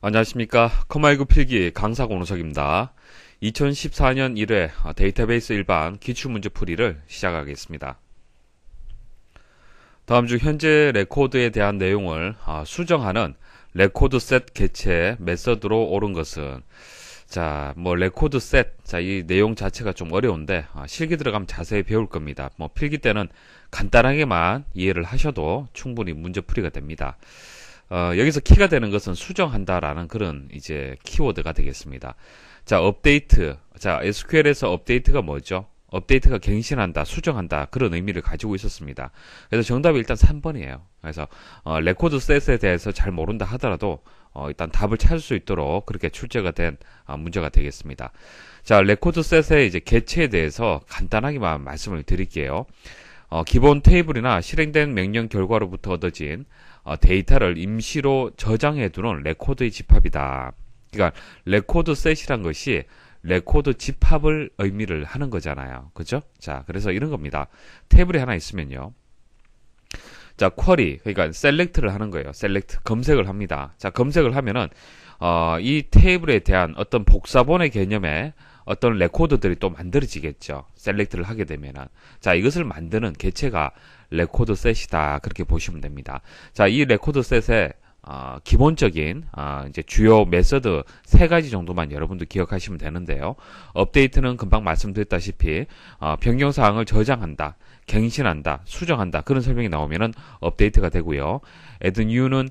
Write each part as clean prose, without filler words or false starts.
안녕하십니까. 컴마이구 필기 강사 권우석입니다. 2014년 1회 데이터베이스 일반 기출문제 풀이를 시작하겠습니다. 다음 중 현재 레코드에 대한 내용을 수정하는 레코드 셋 개체 메서드로 옳은 것은, 레코드 셋, 이 내용 자체가 좀 어려운데 실기 들어가면 자세히 배울 겁니다. 필기 때는 간단하게만 이해를 하셔도 충분히 문제 풀이가 됩니다. 여기서 키가 되는 것은 수정한다라는 그런 이제 키워드가 되겠습니다. 업데이트. SQL에서 업데이트가 뭐죠? 업데이트가 갱신한다, 수정한다, 그런 의미를 가지고 있었습니다. 그래서 정답이 일단 3번이에요. 그래서, 레코드 셋에 대해서 잘 모른다 하더라도, 일단 답을 찾을 수 있도록 그렇게 출제가 된 문제가 되겠습니다. 레코드 셋의 이제 개체에 대해서 간단하게만 말씀을 드릴게요. 기본 테이블이나 실행된 명령 결과로부터 얻어진 데이터를 임시로 저장해두는 레코드의 집합이다. 그러니까 레코드 셋이란 것이 레코드 집합을 의미를 하는 거잖아요. 그죠? 그래서 이런 겁니다. 테이블이 하나 있으면요. 쿼리, 그러니까 셀렉트를 하는 거예요. 셀렉트, 검색을 합니다. 검색을 하면은 이 테이블에 대한 어떤 복사본의 개념에 어떤 레코드들이 또 만들어지겠죠. 셀렉트를 하게 되면은. 이것을 만드는 개체가 레코드 셋이다. 그렇게 보시면 됩니다. 이 레코드 셋의 기본적인 이제 주요 메서드 3가지 정도만 여러분들 기억하시면 되는데요. 업데이트는 금방 말씀드렸다시피 변경사항을 저장한다, 갱신한다, 수정한다, 그런 설명이 나오면은 업데이트가 되고요. add new는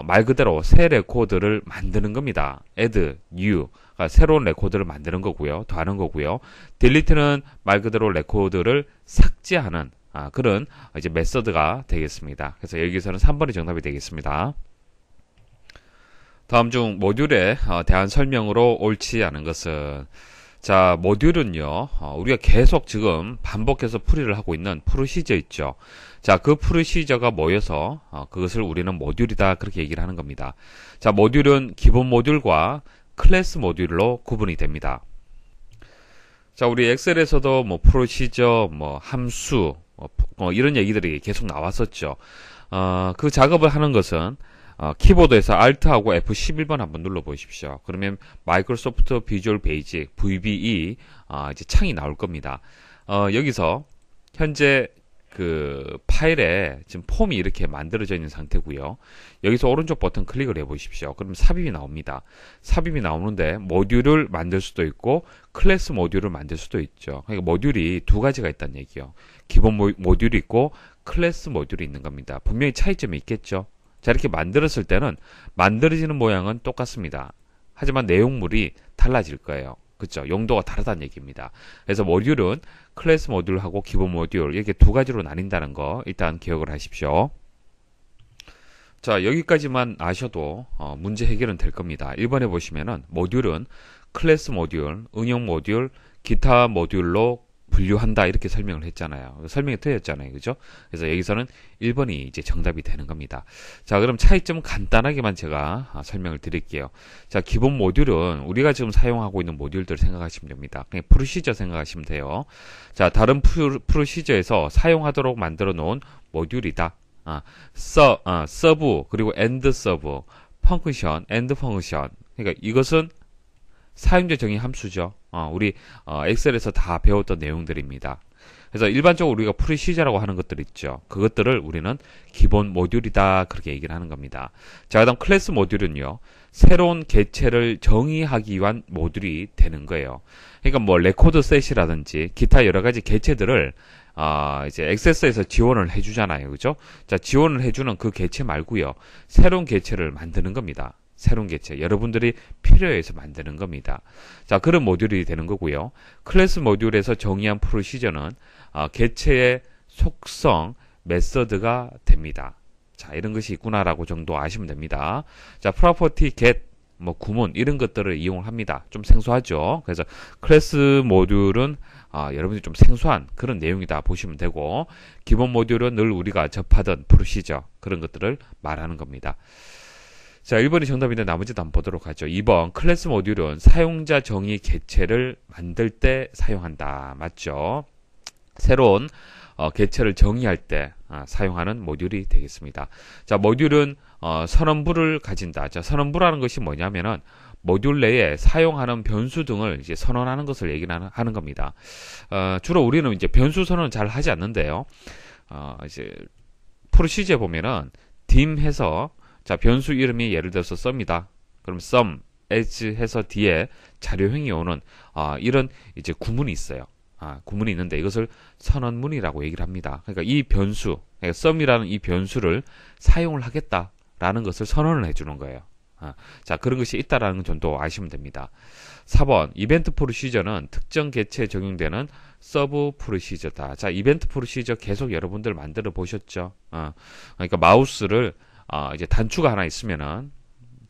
말 그대로 새 레코드를 만드는 겁니다. add new, 새로운 레코드를 만드는 거고요. 더하는 거고요. delete는 말 그대로 레코드를 삭제하는 그런 이제 메서드가 되겠습니다. 그래서 여기서는 3번이 정답이 되겠습니다. 다음 중 모듈에 대한 설명으로 옳지 않은 것은, 모듈은요, 우리가 계속 지금 반복해서 풀이를 하고 있는 프로시저 있죠. 그 프로시저가 모여서 그것을 우리는 모듈이다, 그렇게 얘기를 하는 겁니다. 모듈은 기본 모듈과 클래스 모듈로 구분이 됩니다. 우리 엑셀에서도 프로시저, 함수, 이런 얘기들이 계속 나왔었죠. 그 작업을 하는 것은 키보드에서 Alt하고 F11번 한번 눌러 보십시오. 그러면 마이크로소프트 비주얼 베이직 VBE 이제 창이 나올 겁니다. 여기서 현재 그 파일에 지금 폼이 이렇게 만들어져 있는 상태고요. 여기서 오른쪽 버튼 클릭을 해 보십시오. 그럼 삽입이 나옵니다. 삽입이 나오는데 모듈을 만들 수도 있고 클래스 모듈을 만들 수도 있죠. 그러니까 모듈이 2가지가 있다는 얘기요. 기본 모듈이 있고 클래스 모듈이 있는 겁니다. 분명히 차이점이 있겠죠. 이렇게 만들었을 때는 만들어지는 모양은 똑같습니다. 하지만 내용물이 달라질 거예요. 그렇죠? 용도가 다르다는 얘기입니다. 그래서 모듈은 클래스 모듈하고 기본 모듈 이렇게 2가지로 나뉜다는 거 일단 기억을 하십시오. 여기까지만 아셔도 문제 해결은 될 겁니다. 1번에 보시면은 모듈은 클래스 모듈, 응용 모듈, 기타 모듈로 분류한다, 이렇게 설명을 했잖아요. 설명이 틀렸잖아요. 그죠? 그래서 여기서는 1번이 이제 정답이 되는 겁니다. 그럼 차이점 간단하게만 제가 설명을 드릴게요. 기본 모듈은 우리가 지금 사용하고 있는 모듈들 생각하시면 됩니다. 그냥 프로시저 생각하시면 돼요. 다른 프로시저에서 사용하도록 만들어 놓은 모듈이다. 서브, 그리고 엔드 서브, 펑크션, 엔드 펑크션. 그러니까 이것은 사용자 정의 함수죠. 우리 엑셀에서 다 배웠던 내용들입니다. 그래서 일반적으로 우리가 프로시저라고 하는 것들 있죠. 그것들을 우리는 기본 모듈이다, 그렇게 얘기를 하는 겁니다. 그다음 클래스 모듈은요, 새로운 개체를 정의하기 위한 모듈이 되는 거예요. 그러니까 레코드 셋이라든지 기타 여러 가지 개체들을 이제 액세스에서 지원을 해주잖아요. 그죠? 지원을 해주는 그 개체 말고요, 새로운 개체를 만드는 겁니다. 새로운 개체, 여러분들이 필요해서 만드는 겁니다. 그런 모듈이 되는 거고요. 클래스 모듈에서 정의한 프로시저는 개체의 속성, 메서드가 됩니다. 이런 것이 있구나라고 정도 아시면 됩니다. property, get, 구문, 이런 것들을 이용을 합니다. 좀 생소하죠? 그래서 클래스 모듈은 여러분들이 좀 생소한 그런 내용이다 보시면 되고, 기본 모듈은 늘 우리가 접하던 프로시저, 그런 것들을 말하는 겁니다. 1번이 정답인데 나머지도 한번 보도록 하죠. 2번, 클래스 모듈은 사용자 정의 개체를 만들 때 사용한다. 맞죠? 새로운 개체를 정의할 때 사용하는 모듈이 되겠습니다. 모듈은 선언부를 가진다. 자, 선언부라는 것이 뭐냐면은 모듈 내에 사용하는 변수 등을 이제 선언하는 것을 얘기하는 겁니다. 주로 우리는 이제 변수 선언은 잘 하지 않는데요. 이제 프로시저에 보면은 dim 해서 자, 변수 이름이 예를 들어서 썸이다. 그럼 sum, as 해서 뒤에 자료형이 오는 이런 이제 구문이 있어요. 구문이 있는데 이것을 선언문이라고 얘기를 합니다. 그러니까 이 변수, 그러니까 sum이라는 이 변수를 사용을 하겠다라는 것을 선언을 해주는 거예요. 자, 그런 것이 있다라는 점도 아시면 됩니다. 4번, 이벤트 프로시저는 특정 개체에 적용되는 서브 프로시저다. 자, 이벤트 프로시저 계속 여러분들 만들어 보셨죠? 그러니까 마우스를 이제 단추가 하나 있으면은,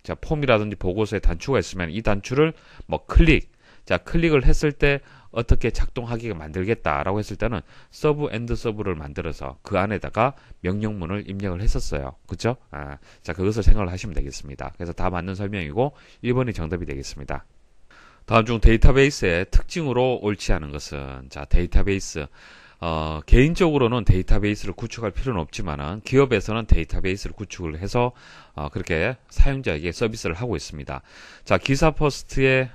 자, 폼이라든지 보고서에 단추가 있으면 이 단추를 뭐 클릭을 했을 때 어떻게 작동하게 만들겠다라고 했을 때는 서브 앤드 서브를 만들어서 그 안에다가 명령문을 입력을 했었어요. 그죠? 자, 그것을 생각을 하시면 되겠습니다. 그래서 다 맞는 설명이고 1번이 정답이 되겠습니다. 다음 중 데이터베이스의 특징으로 옳지 않은 것은, 자, 데이터베이스. 개인적으로는 데이터베이스를 구축할 필요는 없지만은 기업에서는 데이터베이스를 구축을 해서 그렇게 사용자에게 서비스를 하고 있습니다. 자, 기사퍼스트의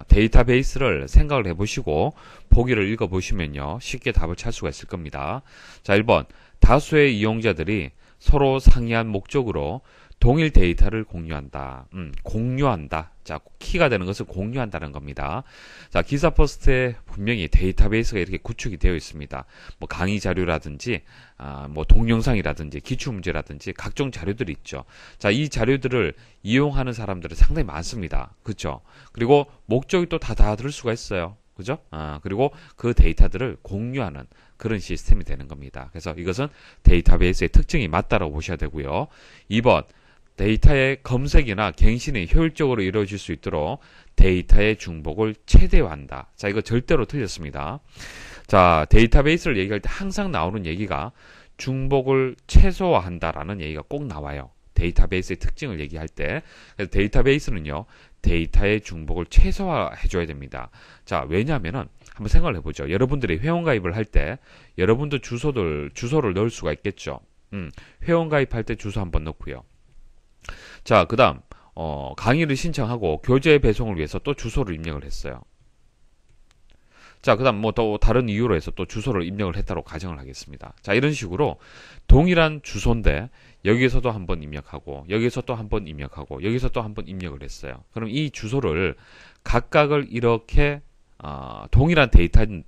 데이터베이스를 생각을 해보시고 보기를 읽어보시면요, 쉽게 답을 찾을 수가 있을 겁니다. 자, 1번, 다수의 이용자들이 서로 상이한 목적으로 동일 데이터를 공유한다. 공유한다. 자, 키가 되는 것은 공유한다는 겁니다. 자, 기사퍼스트에 분명히 데이터베이스가 이렇게 구축이 되어 있습니다. 뭐 강의 자료라든지, 뭐 동영상이라든지, 기출문제라든지 각종 자료들이 있죠. 자, 이 자료들을 이용하는 사람들은 상당히 많습니다. 그렇죠? 그리고 목적이 또 다 다를 수가 있어요. 그죠? 그리고 그 데이터들을 공유하는 그런 시스템이 되는 겁니다. 그래서 이것은 데이터베이스의 특징이 맞다라고 보셔야 되고요. 2번, 데이터의 검색이나 갱신이 효율적으로 이루어질 수 있도록 데이터의 중복을 최대화한다. 자, 이거 절대로 틀렸습니다. 자, 데이터베이스를 얘기할 때 항상 나오는 얘기가 중복을 최소화한다라는 얘기가 꼭 나와요. 데이터베이스의 특징을 얘기할 때. 그래서 데이터베이스는요, 데이터의 중복을 최소화해줘야 됩니다. 자, 왜냐하면은 한번 생각을 해보죠. 여러분들이 회원가입을 할 때 여러분들 주소를 넣을 수가 있겠죠. 회원가입할 때 주소 한번 넣고요. 자, 그 다음 강의를 신청하고 교재 배송을 위해서 또 주소를 입력을 했어요. 자, 그 다음 뭐 또 다른 이유로 해서 또 주소를 입력을 했다고 가정을 하겠습니다. 자, 이런 식으로 동일한 주소인데 여기서도 한번 입력하고 여기서 또 한번 입력하고 여기서 또 한번 입력을 했어요. 그럼 이 주소를 각각을 이렇게 동일한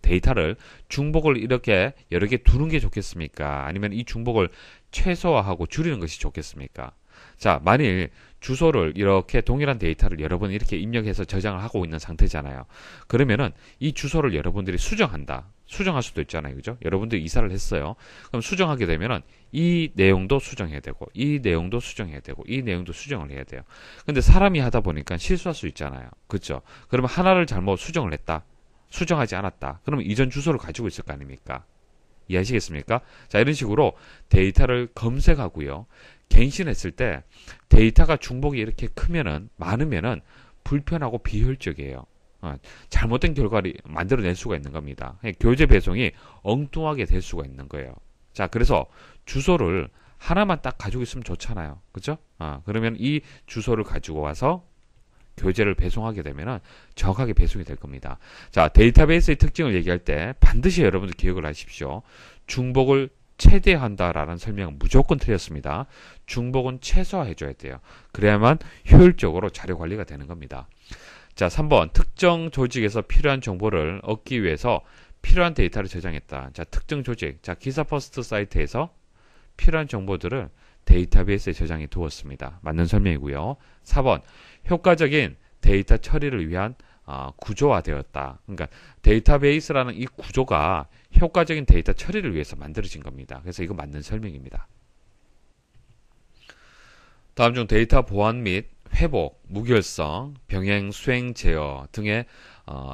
데이터를 중복을 이렇게 여러 개 두는 게 좋겠습니까? 아니면 이 중복을 최소화하고 줄이는 것이 좋겠습니까? 자, 만일 주소를 이렇게 동일한 데이터를 여러 번 이렇게 입력해서 저장을 하고 있는 상태잖아요. 그러면은 이 주소를 여러분들이 수정한다. 수정할 수도 있잖아요. 그죠? 여러분들이 이사를 했어요. 그럼 수정하게 되면은 이 내용도 수정해야 되고, 이 내용도 수정해야 되고, 이 내용도 수정을 해야 돼요. 근데 사람이 하다 보니까 실수할 수 있잖아요. 그죠? 그러면 하나를 잘못 수정을 했다. 수정하지 않았다. 그러면 이전 주소를 가지고 있을 거 아닙니까? 이해하시겠습니까? 자, 이런 식으로 데이터를 검색하고요. 갱신했을 때 데이터가 중복이 이렇게 크면은, 많으면은 불편하고 비효율적이에요. 잘못된 결과를 만들어낼 수가 있는 겁니다. 교재 배송이 엉뚱하게 될 수가 있는 거예요. 자, 그래서 주소를 하나만 딱 가지고 있으면 좋잖아요. 그죠? 그러면 이 주소를 가지고 와서 교재를 배송하게 되면은 정확하게 배송이 될 겁니다. 자, 데이터베이스의 특징을 얘기할 때 반드시 여러분들 기억을 하십시오. 중복을 최대화한다라는 설명은 무조건 틀렸습니다. 중복은 최소화해줘야 돼요. 그래야만 효율적으로 자료 관리가 되는 겁니다. 자, 3번, 특정 조직에서 필요한 정보를 얻기 위해서 필요한 데이터를 저장했다. 자, 특정 조직, 자, 기사퍼스트 사이트에서 필요한 정보들을 데이터베이스에 저장해 두었습니다. 맞는 설명이고요. 4번, 효과적인 데이터 처리를 위한 구조화되었다. 그러니까 데이터베이스라는 이 구조가 효과적인 데이터 처리를 위해서 만들어진 겁니다. 그래서 이거 맞는 설명입니다. 다음 중 데이터 보안 및 회복, 무결성, 병행, 수행, 제어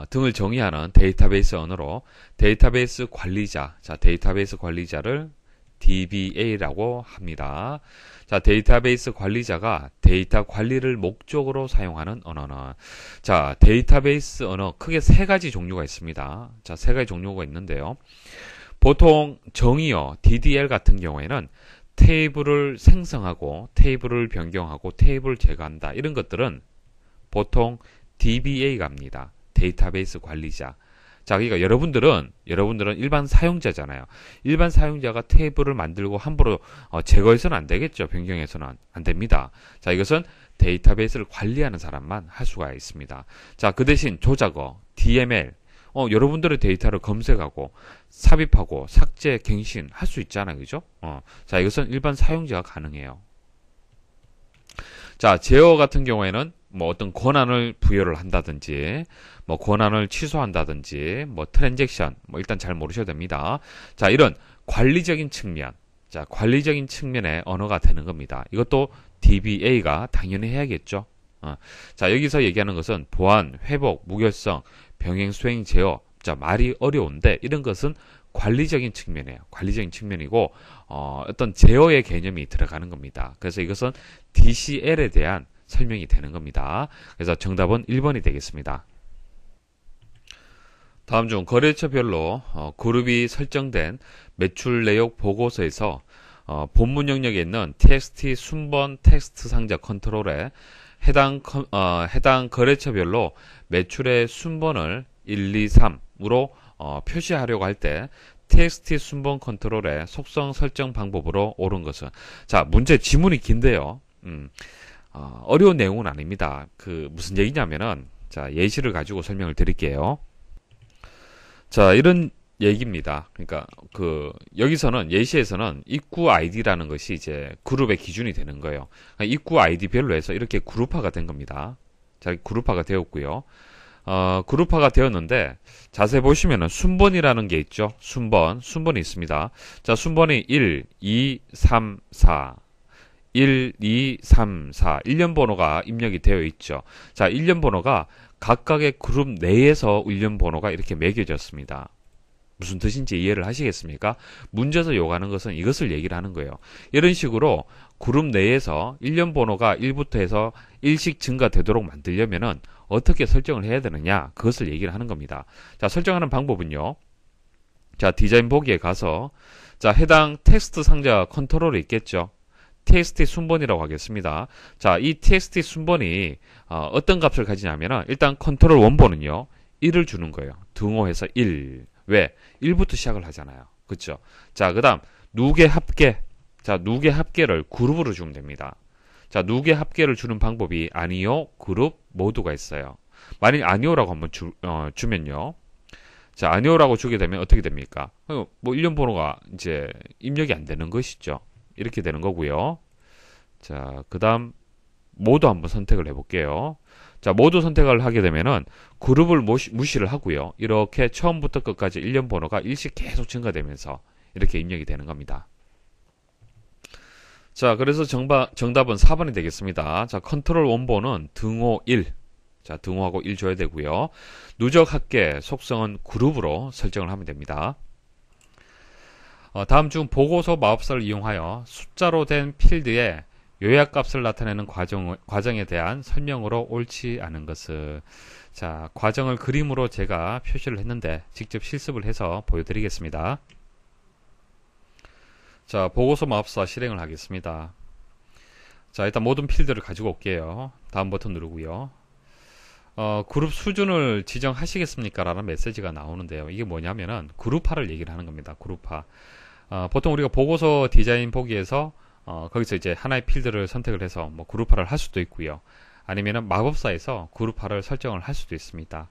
등을 정의하는 데이터베이스 언어로 데이터베이스 관리자, 자, 데이터베이스 관리자를 DBA라고 합니다. 자, 데이터베이스 관리자가 데이터 관리를 목적으로 사용하는 언어는, 자, 데이터베이스 언어 크게 세 가지 종류가 있습니다. 자, 세 가지 종류가 있는데요. 보통 정의어 DDL 같은 경우에는 테이블을 생성하고 테이블을 변경하고 테이블을 제거한다. 이런 것들은 보통 DBA가 합니다. 데이터베이스 관리자. 자, 그러니까 여러분들은 일반 사용자잖아요. 일반 사용자가 테이블을 만들고 함부로 제거해서는 안 되겠죠. 변경해서는 안 됩니다. 자, 이것은 데이터베이스를 관리하는 사람만 할 수가 있습니다. 자, 그 대신 조작어, DML, 여러분들의 데이터를 검색하고 삽입하고 삭제, 갱신 할 수 있잖아요. 그죠? 자, 이것은 일반 사용자가 가능해요. 자, 제어 같은 경우에는 뭐 어떤 권한을 부여를 한다든지, 뭐 권한을 취소한다든지, 뭐 트랜잭션, 뭐 일단 잘 모르셔도 됩니다. 자, 이런 관리적인 측면, 자, 관리적인 측면의 언어가 되는 겁니다. 이것도 DBA가 당연히 해야겠죠. 자, 여기서 얘기하는 것은 보안, 회복, 무결성, 병행, 수행, 제어. 자, 말이 어려운데 이런 것은 관리적인 측면이에요. 관리적인 측면이고 어떤 제어의 개념이 들어가는 겁니다. 그래서 이것은 DCL에 대한 설명이 되는 겁니다. 그래서 정답은 1번이 되겠습니다. 다음 중 거래처별로 그룹이 설정된 매출 내역 보고서에서 본문 영역에 있는 TXT 순번 텍스트 상자 컨트롤에 해당 거래처별로 매출의 순번을 1, 2, 3으로 표시하려고 할 때 TXT 순번 컨트롤의 속성 설정 방법으로 옳은 것은, 자, 문제 지문이 긴데요. 어려운 내용은 아닙니다. 무슨 얘기냐면은, 자, 예시를 가지고 설명을 드릴게요. 자, 이런 얘기입니다. 그러니까 여기서는 예시에서는 입구 아이디라는 것이 이제 그룹의 기준이 되는 거예요. 그러니까 입구 아이디별로 해서 이렇게 그룹화가 된 겁니다. 자, 그룹화가 되었고요. 그룹화가 되었는데 자세히 보시면은 순번이라는 게 있죠. 순번이 있습니다. 자, 순번이 1, 2, 3, 4. 1, 2, 3, 4. 1년 번호가 입력이 되어 있죠. 자, 1년 번호가 각각의 그룹 내에서 1년 번호가 이렇게 매겨졌습니다. 무슨 뜻인지 이해를 하시겠습니까? 문제에서 요구하는 것은 이것을 얘기를 하는 거예요. 이런 식으로 그룹 내에서 1년 번호가 1부터 해서 1씩 증가되도록 만들려면은 어떻게 설정을 해야 되느냐? 그것을 얘기를 하는 겁니다. 자, 설정하는 방법은요. 자, 디자인 보기에 가서 자, 해당 텍스트 상자 컨트롤이 있겠죠. TXT 순번이라고 하겠습니다. 자, 이 TXT 순번이 어떤 값을 가지냐면은 일단 컨트롤 원본은요. 1을 주는 거예요. 등호해서 1. 왜? 1부터 시작을 하잖아요. 그렇죠? 자, 그다음 누계 합계. 자, 누계 합계를 그룹으로 주면 됩니다. 자, 누계 합계를 주는 방법이 아니요, 그룹 모두가 있어요. 만일 아니요라고 한번 주면요. 자, 아니요라고 주게 되면 어떻게 됩니까? 뭐 1년 번호가 이제 입력이 안 되는 것이죠. 이렇게 되는 거고요. 자, 그다음 모두 한번 선택을 해볼게요. 자, 모두 선택을 하게 되면은 그룹을 무시를 하고요. 이렇게 처음부터 끝까지 1년 번호가 일씩 계속 증가되면서 이렇게 입력이 되는 겁니다. 자, 그래서 정답은 4번이 되겠습니다. 자, 컨트롤 원본은 등호 1. 자, 등호하고 1 줘야 되고요. 누적 합계 속성은 그룹으로 설정을 하면 됩니다. 다음 중 보고서 마법사를 이용하여 숫자로 된 필드에 요약값을 나타내는 과정에 대한 설명으로 옳지 않은 것을. 자, 과정을 그림으로 제가 표시를 했는데 직접 실습을 해서 보여드리겠습니다. 자, 보고서 마법사 실행을 하겠습니다. 자, 일단 모든 필드를 가지고 올게요. 다음 버튼 누르고요. 그룹 수준을 지정하시겠습니까? 라는 메시지가 나오는데요. 이게 뭐냐면은 그룹화를 얘기를 하는 겁니다. 그룹화. 보통 우리가 보고서 디자인 보기에서 거기서 이제 하나의 필드를 선택을 해서 뭐 그룹화를 할 수도 있고요. 아니면은 마법사에서 그룹화를 설정을 할 수도 있습니다.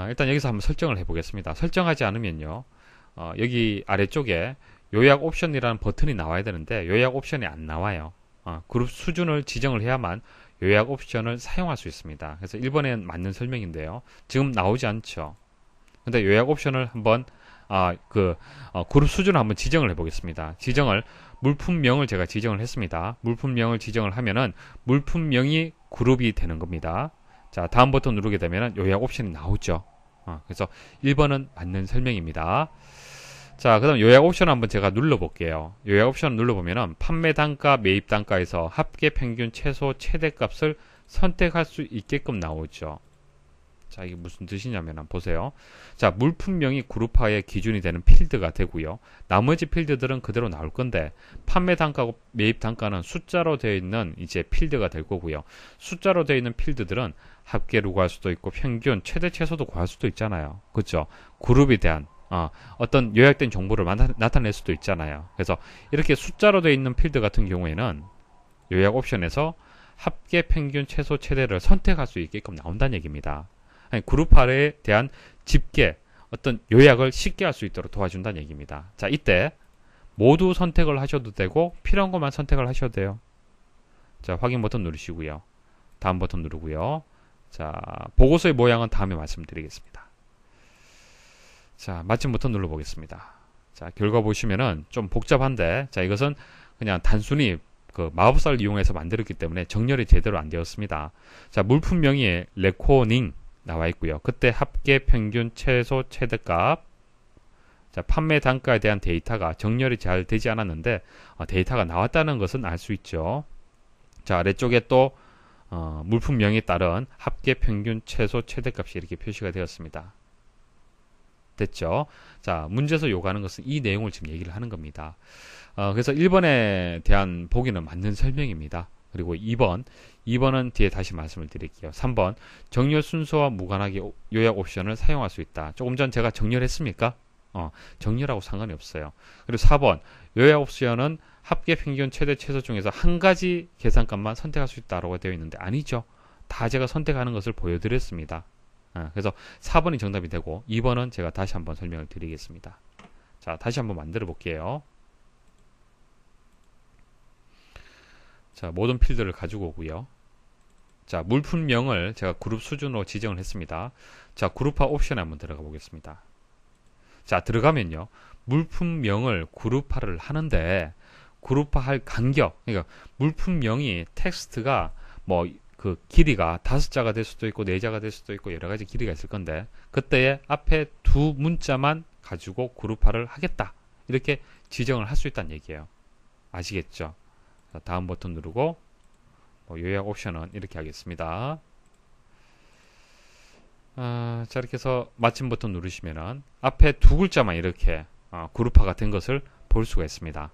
일단 여기서 한번 설정을 해보겠습니다. 설정하지 않으면요. 여기 아래쪽에 요약 옵션이라는 버튼이 나와야 되는데 요약 옵션이 안 나와요. 그룹 수준을 지정을 해야만 요약 옵션을 사용할 수 있습니다. 그래서 1번에 맞는 설명인데요. 지금 나오지 않죠. 근데 요약 옵션을 한번 그룹 수준을 한번 지정을 해보겠습니다. 물품명을 제가 지정을 했습니다. 물품명을 지정을 하면은 물품명이 그룹이 되는 겁니다. 자, 다음 버튼 누르게 되면은 요약 옵션이 나오죠. 그래서 1번은 맞는 설명입니다. 자, 그 다음 요약 옵션 한번 제가 눌러볼게요. 요약 옵션 눌러보면은 판매 단가, 매입 단가에서 합계 평균 최소 최대 값을 선택할 수 있게끔 나오죠. 자, 이게 무슨 뜻이냐면 한번 보세요. 자, 물품명이 그룹화의 기준이 되는 필드가 되고요. 나머지 필드들은 그대로 나올 건데 판매 단가고 매입 단가는 숫자로 되어 있는 이제 필드가 될 거고요. 숫자로 되어 있는 필드들은 합계로 구할 수도 있고 평균, 최대 최소도 구할 수도 있잖아요. 그렇죠? 그룹에 대한 어떤 요약된 정보를 나타낼 수도 있잖아요. 그래서 이렇게 숫자로 되어 있는 필드 같은 경우에는 요약 옵션에서 합계, 평균, 최소, 최대를 선택할 수 있게끔 나온다는 얘기입니다. 아니, 그룹화에 대한 집계, 어떤 요약을 쉽게 할 수 있도록 도와준다는 얘기입니다. 자, 이때 모두 선택을 하셔도 되고 필요한 것만 선택을 하셔도 돼요. 자, 확인 버튼 누르시고요. 다음 버튼 누르고요. 자, 보고서의 모양은 다음에 말씀드리겠습니다. 자, 마침 버튼 눌러보겠습니다. 자, 결과 보시면은 좀 복잡한데, 자, 이것은 그냥 단순히 그 마법사를 이용해서 만들었기 때문에 정렬이 제대로 안 되었습니다. 자, 물품 명의에 레코닝 나와 있고요. 그때 합계, 평균, 최소, 최대값, 자, 판매 단가에 대한 데이터가 정렬이 잘 되지 않았는데 데이터가 나왔다는 것은 알 수 있죠. 자, 아래쪽에 또 물품명에 따른 합계, 평균, 최소, 최대값이 이렇게 표시가 되었습니다. 됐죠? 자, 문제에서 요구하는 것은 이 내용을 지금 얘기를 하는 겁니다. 그래서 1번에 대한 보기는 맞는 설명입니다. 그리고 2번은 뒤에 다시 말씀을 드릴게요. 3번, 정렬 순서와 무관하게 요약 옵션을 사용할 수 있다. 조금 전 제가 정렬했습니까? 정렬하고 상관이 없어요. 그리고 4번, 요약 옵션은 합계, 평균, 최대, 최소 중에서 한 가지 계산값만 선택할 수 있다고 되어 있는데 아니죠. 다 제가 선택하는 것을 보여드렸습니다. 그래서 4번이 정답이 되고 2번은 제가 다시 한번 설명을 드리겠습니다. 자, 다시 한번 만들어 볼게요. 자, 모든 필드를 가지고 오고요. 자, 물품명을 제가 그룹 수준으로 지정을 했습니다. 자, 그룹화 옵션에 한번 들어가 보겠습니다. 자, 들어가면요. 물품명을 그룹화를 하는데 그룹화할 간격, 그러니까 물품명이 텍스트가 뭐 그 길이가 5자가 될 수도 있고 4자가 될 수도 있고 여러 가지 길이가 있을 건데 그때에 앞에 두 문자만 가지고 그룹화를 하겠다. 이렇게 지정을 할 수 있다는 얘기예요. 아시겠죠? 자, 다음 버튼 누르고 요약 옵션은 이렇게 하겠습니다. 자, 이렇게 해서 마침 버튼 누르시면은 앞에 두 글자만 이렇게 그룹화가 된 것을 볼 수가 있습니다.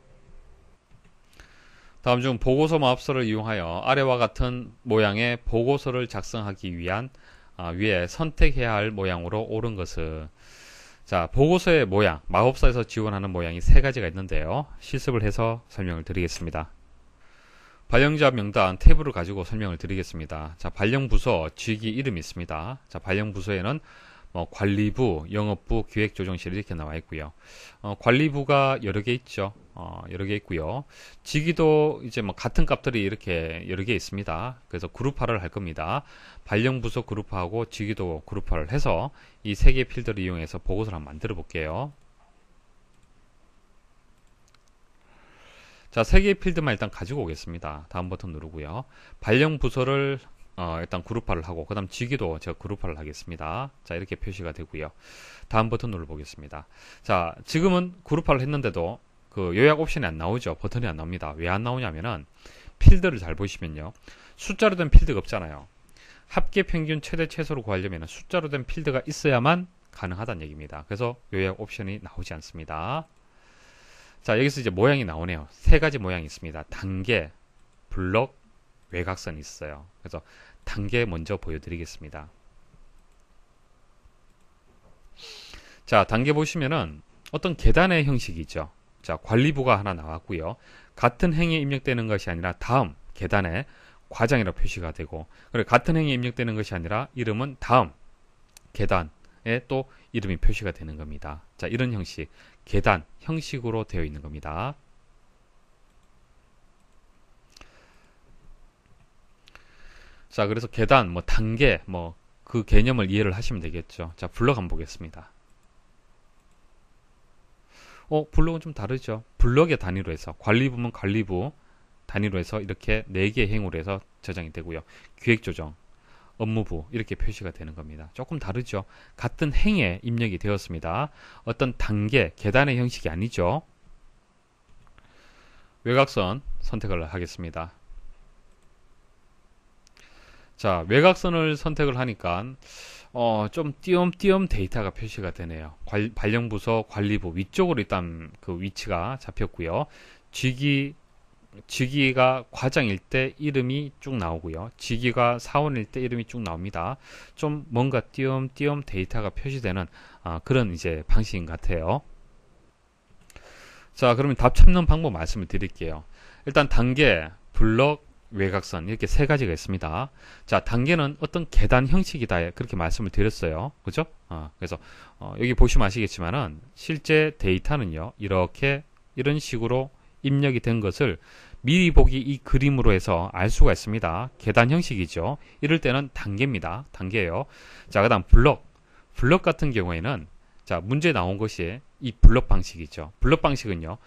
다음 중 보고서 마법서를 이용하여 아래와 같은 모양의 보고서를 작성하기 위한 위에 선택해야 할 모양으로 옳은 것은, 자, 보고서의 모양, 마법사에서 지원하는 모양이 세 가지가 있는데요. 실습을 해서 설명을 드리겠습니다. 발령자 명단 탭을 가지고 설명을 드리겠습니다. 자, 발령부서 직위 이름이 있습니다. 자, 발령부서에는 관리부, 영업부, 기획조정실 이렇게 나와 있고요. 관리부가 여러 개 있죠. 여러 개 있고요. 직위도 이제 같은 값들이 이렇게 여러 개 있습니다. 그래서 그룹화를 할 겁니다. 발령부서 그룹화하고 직위도 그룹화를 해서 이 세 개의 필드를 이용해서 보고서를 한번 만들어 볼게요. 자, 세 개의 필드만 일단 가지고 오겠습니다. 다음 버튼 누르고요. 발령부서를 일단 그룹화를 하고 그 다음 직위도 제가 그룹화를 하겠습니다. 자, 이렇게 표시가 되고요. 다음 버튼 눌러보겠습니다. 자, 지금은 그룹화를 했는데도 그 요약 옵션이 안 나오죠. 버튼이 안 나옵니다. 왜 안 나오냐면은 필드를 잘 보시면요. 숫자로 된 필드가 없잖아요. 합계, 평균, 최대, 최소를 구하려면 숫자로 된 필드가 있어야만 가능하다는 얘기입니다. 그래서 요약 옵션이 나오지 않습니다. 자, 여기서 이제 모양이 나오네요. 세 가지 모양이 있습니다. 단계, 블럭, 외곽선이 있어요. 그래서 단계 먼저 보여드리겠습니다. 자, 단계 보시면은 어떤 계단의 형식이죠. 자, 관리부가 하나 나왔고요. 같은 행위에 입력되는 것이 아니라 다음 계단에 과장이라고 표시가 되고, 그리고 같은 행위에 입력되는 것이 아니라 이름은 다음 계단에 또 이름이 표시가 되는 겁니다. 자, 이런 형식, 계단 형식으로 되어 있는 겁니다. 자, 그래서 계단, 단계, 그 개념을 이해를 하시면 되겠죠. 자, 블럭 한번 보겠습니다. 블럭은 좀 다르죠. 블럭의 단위로 해서, 관리부면 관리부 단위로 해서 이렇게 4개의 행으로 해서 저장이 되고요. 기획조정, 업무부 이렇게 표시가 되는 겁니다. 조금 다르죠. 같은 행에 입력이 되었습니다. 어떤 단계, 계단의 형식이 아니죠. 외곽선 선택을 하겠습니다. 자, 외곽선을 선택을 하니까 좀 띄엄띄엄 데이터가 표시가 되네요. 발령부서 관리부 위쪽으로 일단 그 위치가 잡혔고요. 직위가 과장일 때 이름이 쭉 나오고요. 직위가 사원일 때 이름이 쭉 나옵니다. 좀 뭔가 띄엄띄엄 데이터가 표시되는 그런 이제 방식인 것 같아요. 자, 그러면 답 찾는 방법 말씀을 드릴게요. 일단 단계, 블럭, 외곽선 이렇게 세 가지가 있습니다. 자, 단계는 어떤 계단 형식이다 그렇게 말씀을 드렸어요. 그죠? 그래서 여기 보시면 아시겠지만은 실제 데이터는요 이렇게 이런 식으로 입력이 된 것을 미리 보기 이 그림으로 해서 알 수가 있습니다. 계단 형식이죠. 이럴 때는 단계입니다. 단계예요. 자, 그다음 블럭 같은 경우에는 자, 문제 나온 것이 이 블럭 방식이죠. 블럭 방식은요.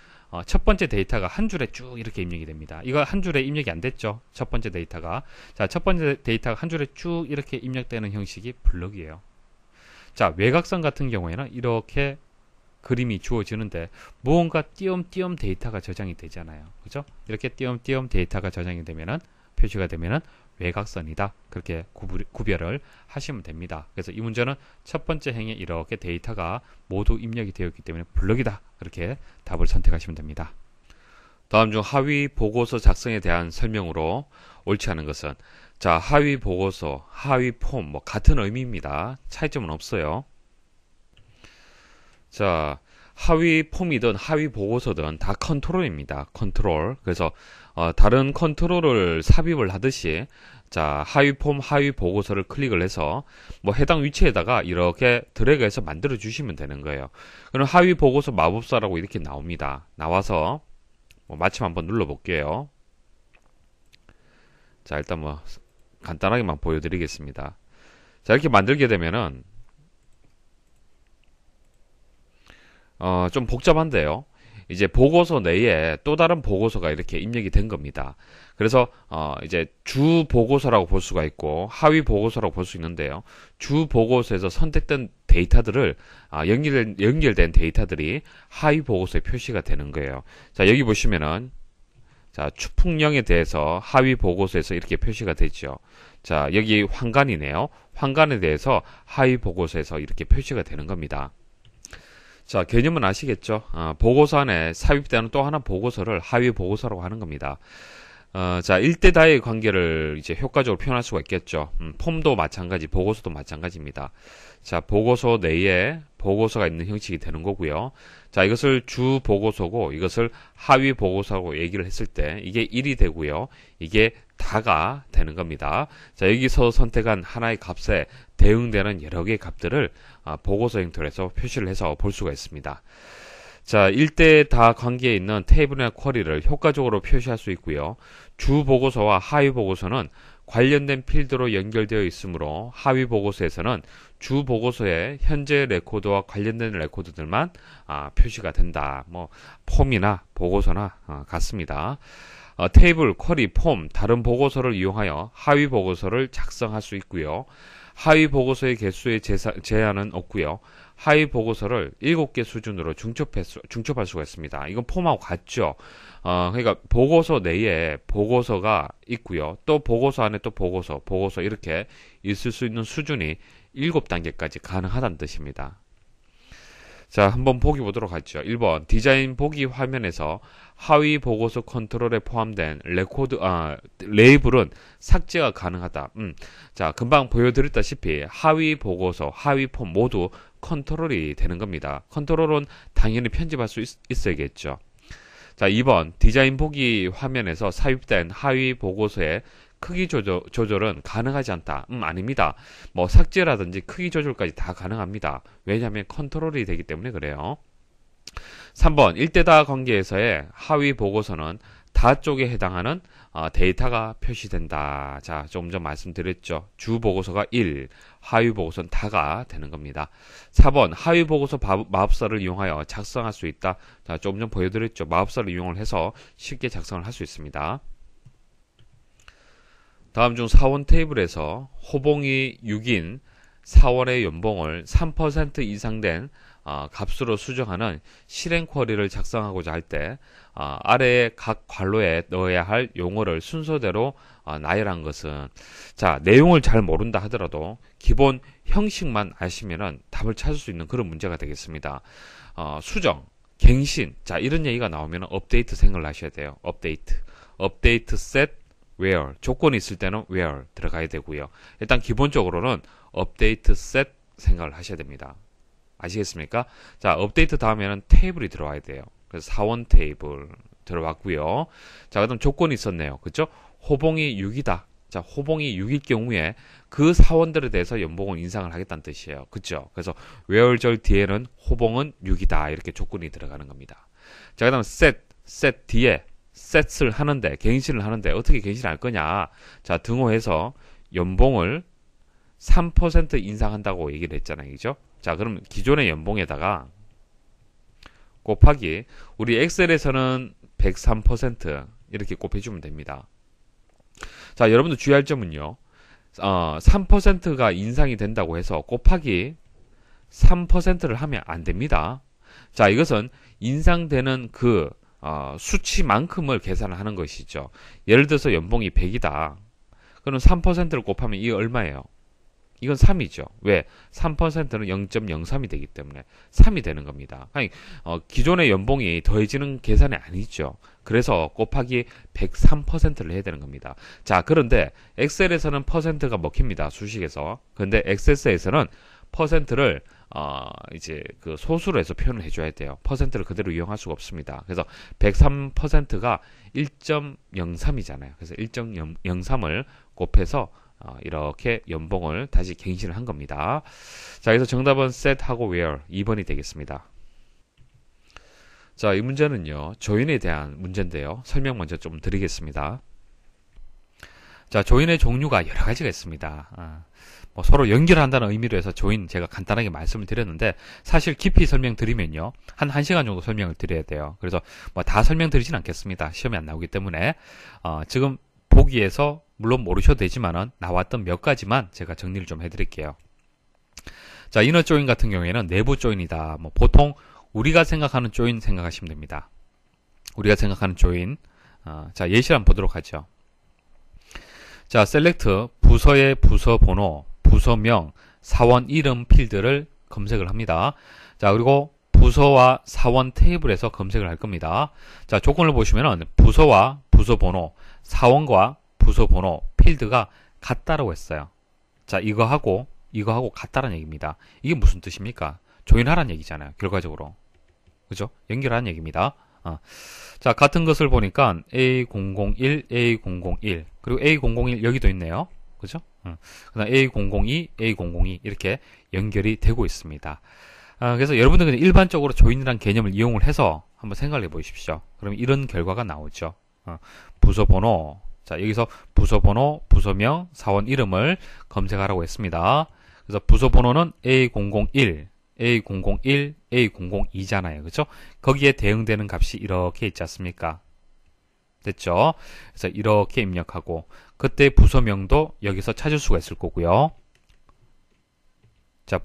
첫 번째 데이터가 한 줄에 쭉 이렇게 입력이 됩니다. 이거 한 줄에 입력이 안 됐죠. 첫 번째 데이터가. 자, 첫 번째 데이터가 한 줄에 쭉 이렇게 입력되는 형식이 블럭이에요. 자, 외곽선 같은 경우에는 이렇게 그림이 주어지는데 무언가 띄엄띄엄 데이터가 저장이 되잖아요. 그죠? 이렇게 띄엄띄엄 데이터가 저장이 되면은 표시가 되면은 외곽선이다. 그렇게 구별을 하시면 됩니다. 그래서 이 문제는 첫 번째 행에 이렇게 데이터가 모두 입력이 되어 있기 때문에 블럭이다. 그렇게 답을 선택하시면 됩니다. 다음 중 하위 보고서 작성에 대한 설명으로 옳지 않은 것은 자, 하위 보고서, 하위 폼 뭐 같은 의미입니다. 차이점은 없어요. 자, 하위 폼이든 하위 보고서든 다 컨트롤입니다. 컨트롤. 그래서 다른 컨트롤을 삽입을 하듯이 자, 하위 폼, 하위 보고서를 클릭을 해서 뭐 해당 위치에다가 이렇게 드래그해서 만들어 주시면 되는 거예요. 그럼 하위 보고서 마법사라고 이렇게 나옵니다. 나와서 뭐 마침 한번 눌러 볼게요. 자, 일단 뭐 간단하게만 보여드리겠습니다. 자, 이렇게 만들게 되면은 좀 복잡한데요. 이제 보고서 내에 또 다른 보고서가 이렇게 입력이 된 겁니다. 그래서 이제 주 보고서라고 볼 수가 있고 하위 보고서라고 볼 수 있는데요. 주 보고서에서 선택된 데이터들을 연결된 데이터들이 하위 보고서에 표시가 되는 거예요. 자, 여기 보시면은 자, 추풍령에 대해서 하위 보고서에서 이렇게 표시가 되죠. 자, 여기 황간이네요. 황간에 대해서 하위 보고서에서 이렇게 표시가 되는 겁니다. 자, 개념은 아시겠죠? 보고서 안에 삽입되는 또 하나 보고서를 하위 보고서라고 하는 겁니다. 자, 일대다의 관계를 이제 효과적으로 표현할 수가 있겠죠. 폼도 마찬가지, 보고서도 마찬가지입니다. 자, 보고서 내에 보고서가 있는 형식이 되는 거고요. 자, 이것을 주 보고서고 이것을 하위 보고서라고 얘기를 했을 때 이게 1이 되고요. 이게 다가 되는 겁니다. 자, 여기서 선택한 하나의 값에 대응되는 여러 개의 값들을 보고서 형태로 해서 표시를 해서 볼 수가 있습니다. 자, 1대 다 관계에 있는 테이블이나 쿼리를 효과적으로 표시할 수 있고요. 주 보고서와 하위 보고서는 관련된 필드로 연결되어 있으므로 하위 보고서에서는 주 보고서의 현재 레코드와 관련된 레코드들만 표시가 된다. 뭐 폼이나 보고서나 같습니다. 테이블, 쿼리, 폼, 다른 보고서를 이용하여 하위 보고서를 작성할 수 있고요. 하위 보고서의 개수에 제한은 없고요. 하위 보고서를 7개 수준으로 중첩할 수가 있습니다. 이건 폼하고 같죠. 그러니까 보고서 내에 보고서가 있고요. 또 보고서 안에 또 보고서 이렇게 있을 수 있는 수준이 7단계까지 가능하다는 뜻입니다. 자, 한번 보기 보도록 하죠. 1번 디자인 보기 화면에서 하위 보고서 컨트롤에 포함된 레이블은 삭제가 가능하다. 자, 금방 보여드렸다시피 하위 보고서, 하위 폼 모두 컨트롤이 되는 겁니다. 컨트롤은 당연히 편집할 수 있어야겠죠. 자, 2번 디자인 보기 화면에서 삽입된 하위 보고서의 크기 조절은 가능하지 않다. 아닙니다. 뭐 삭제라든지 크기 조절까지 다 가능합니다. 왜냐하면 컨트롤이 되기 때문에 그래요. 3번 1대다 관계에서의 하위 보고서는 다 쪽에 해당하는 데이터가 표시된다. 자, 조금 전 말씀드렸죠. 주 보고서가 1, 하위 보고서는 다가 되는 겁니다. 4번 하위 보고서 마법사를 이용하여 작성할 수 있다. 자, 조금 전 보여드렸죠. 마법사를 이용을 해서 쉽게 작성을 할 수 있습니다. 다음 중 사원 테이블에서 호봉이 6인 사원의 연봉을 3% 이상 된 값으로 수정하는 실행 쿼리를 작성하고자 할 때 아래의 각 괄호에 넣어야 할 용어를 순서대로 나열한 것은, 자, 내용을 잘 모른다 하더라도 기본 형식만 아시면은 답을 찾을 수 있는 그런 문제가 되겠습니다. 수정, 갱신, 자, 이런 얘기가 나오면 업데이트 생각을 하셔야 돼요. 업데이트 set where, 조건이 있을 때는 where 들어가야 되고요. 일단 기본적으로는 업데이트 set 생각을 하셔야 됩니다. 아시겠습니까? 자, 업데이트 다음에는 테이블이 들어와야 돼요. 그래서 사원 테이블 들어왔고요. 자, 그다음 조건이 있었네요. 그죠? 호봉이 6이다. 자, 호봉이 6일 경우에 그 사원들에 대해서 연봉을 인상을 하겠다는 뜻이에요. 그죠? 그래서 where절 뒤에는 호봉은 6이다. 이렇게 조건이 들어가는 겁니다. 자, 그다음 set 뒤에 set을 하는데, 갱신을 하는데 어떻게 갱신할 거냐? 자, 등호해서 연봉을 3% 인상한다고 얘기를 했잖아요. 그죠? 자, 그럼 기존의 연봉에다가 곱하기, 우리 엑셀에서는 103% 이렇게 곱해주면 됩니다. 자, 여러분들 주의할 점은요, 3%가 인상이 된다고 해서 곱하기 3%를 하면 안 됩니다. 자, 이것은 인상되는 그 수치만큼을 계산을 하는 것이죠. 예를 들어서 연봉이 100이다. 그럼 3%를 곱하면 이게 얼마예요? 이건 3이죠. 왜? 3%는 0.03이 되기 때문에 3이 되는 겁니다. 아니, 기존의 연봉이 더해지는 계산이 아니죠. 그래서 곱하기 103%를 해야 되는 겁니다. 자, 그런데 엑셀에서는 퍼센트가 먹힙니다. 수식에서. 그런데 엑셀에서는 퍼센트를 이제 그 소수로 해서 표현을 해줘야 돼요. 퍼센트를 그대로 이용할 수가 없습니다. 그래서 103%가 1.03이잖아요. 그래서 1.03을 곱해서 이렇게 연봉을 다시 갱신을 한 겁니다. 자, 그래서 정답은 set하고 where 2번이 되겠습니다. 자, 이 문제는요, 조인에 대한 문제인데요. 설명 먼저 좀 드리겠습니다. 자, 조인의 종류가 여러 가지가 있습니다. 뭐 서로 연결한다는 의미로 해서 조인 제가 간단하게 말씀을 드렸는데, 사실 깊이 설명드리면요, 한 1시간 정도 설명을 드려야 돼요. 그래서 뭐 다 설명드리진 않겠습니다. 시험에 안 나오기 때문에. 지금 보기에서 물론 모르셔도 되지만은 나왔던 몇 가지만 제가 정리를 좀 해드릴게요. 자, 이너 조인 같은 경우에는 내부 조인이다. 뭐 보통 우리가 생각하는 조인 생각하시면 됩니다. 우리가 생각하는 조인. 자, 예시를 한번 보도록 하죠. 자, 셀렉트 부서의 부서 번호, 부서명, 사원 이름 필드를 검색을 합니다. 자, 그리고 부서와 사원 테이블에서 검색을 할 겁니다. 자, 조건을 보시면은 부서와 부서 번호, 사원과 부서 번호, 필드가 같다라고 했어요. 자, 이거하고 같다라는 얘기입니다. 이게 무슨 뜻입니까? 조인하라는 얘기잖아요. 결과적으로. 그죠? 연결하는 얘기입니다. 자, 같은 것을 보니까 A001, A001, 그리고 A001 여기도 있네요. 그죠? 그 다음 A002, A002 이렇게 연결이 되고 있습니다. 그래서 여러분들은 일반적으로 조인이라는 개념을 이용을 해서 한번 생각을 해 보십시오. 그러면 이런 결과가 나오죠. 부서 번호, 자, 여기서 부서 번호, 부서명, 사원 이름을 검색하라고 했습니다. 그래서 부서 번호는 A001, A001, A002잖아요. 그죠? 거기에 대응되는 값이 이렇게 있지 않습니까? 됐죠? 그래서 이렇게 입력하고, 그때 부서명도 여기서 찾을 수가 있을 거고요. 자,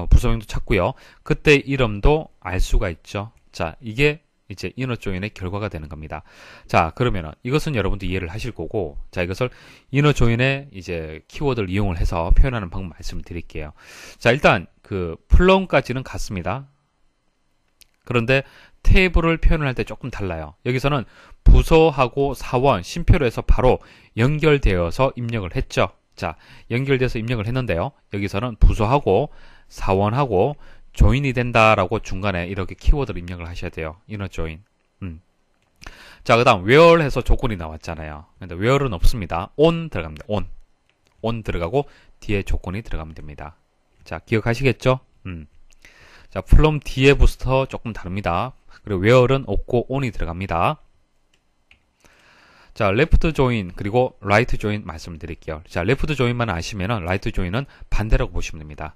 부서명도 찾고요. 그때 이름도 알 수가 있죠. 자, 이게 이제 이너 조인의 결과가 되는 겁니다. 자, 그러면은 이것은 여러분도 이해를 하실 거고, 자, 이것을 이너 조인의 이제 키워드를 이용을 해서 표현하는 방법 말씀을 드릴게요. 자, 일단 그 플럼까지는 같습니다. 그런데 테이블을 표현을 할 때 조금 달라요. 여기서는 부서하고 사원, 심표로 해서 바로 연결되어서 입력을 했죠. 자, 연결돼서 입력을 했는데요. 여기서는 부서하고 사원하고 조인이 된다라고 중간에 이렇게 키워드를 입력을 하셔야 돼요. 이너 조인. 자, 그 다음 where 해서 조건이 나왔잖아요. 근데 where는 없습니다. on 들어갑니다. on 들어가고 뒤에 조건이 들어가면 됩니다. 자, 기억하시겠죠? 자, from 뒤에부터 조금 다릅니다. 그리고 where는 없고 on이 들어갑니다. 자, left join 그리고 right join 말씀드릴게요. 자, left join만 아시면은 right join은 반대라고 보시면 됩니다.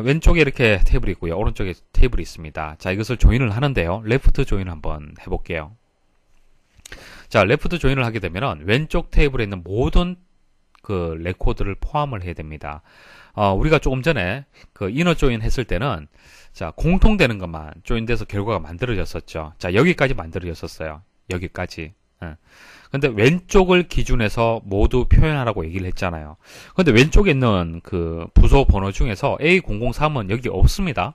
왼쪽에 이렇게 테이블이 있고요. 오른쪽에 테이블이 있습니다. 자, 이것을 조인을 하는데요. 레프트 조인을 한번 해볼게요. 자, 레프트 조인을 하게 되면은 왼쪽 테이블에 있는 모든 그 레코드를 포함을 해야 됩니다. 우리가 조금 전에 그 이너 조인 했을 때는 자, 공통되는 것만 조인돼서 결과가 만들어졌었죠. 자, 여기까지 만들어졌었어요. 여기까지. 근데 왼쪽을 기준해서 모두 표현하라고 얘기를 했잖아요. 근데 왼쪽에 있는 그 부소 번호 중에서 A003은 여기 없습니다.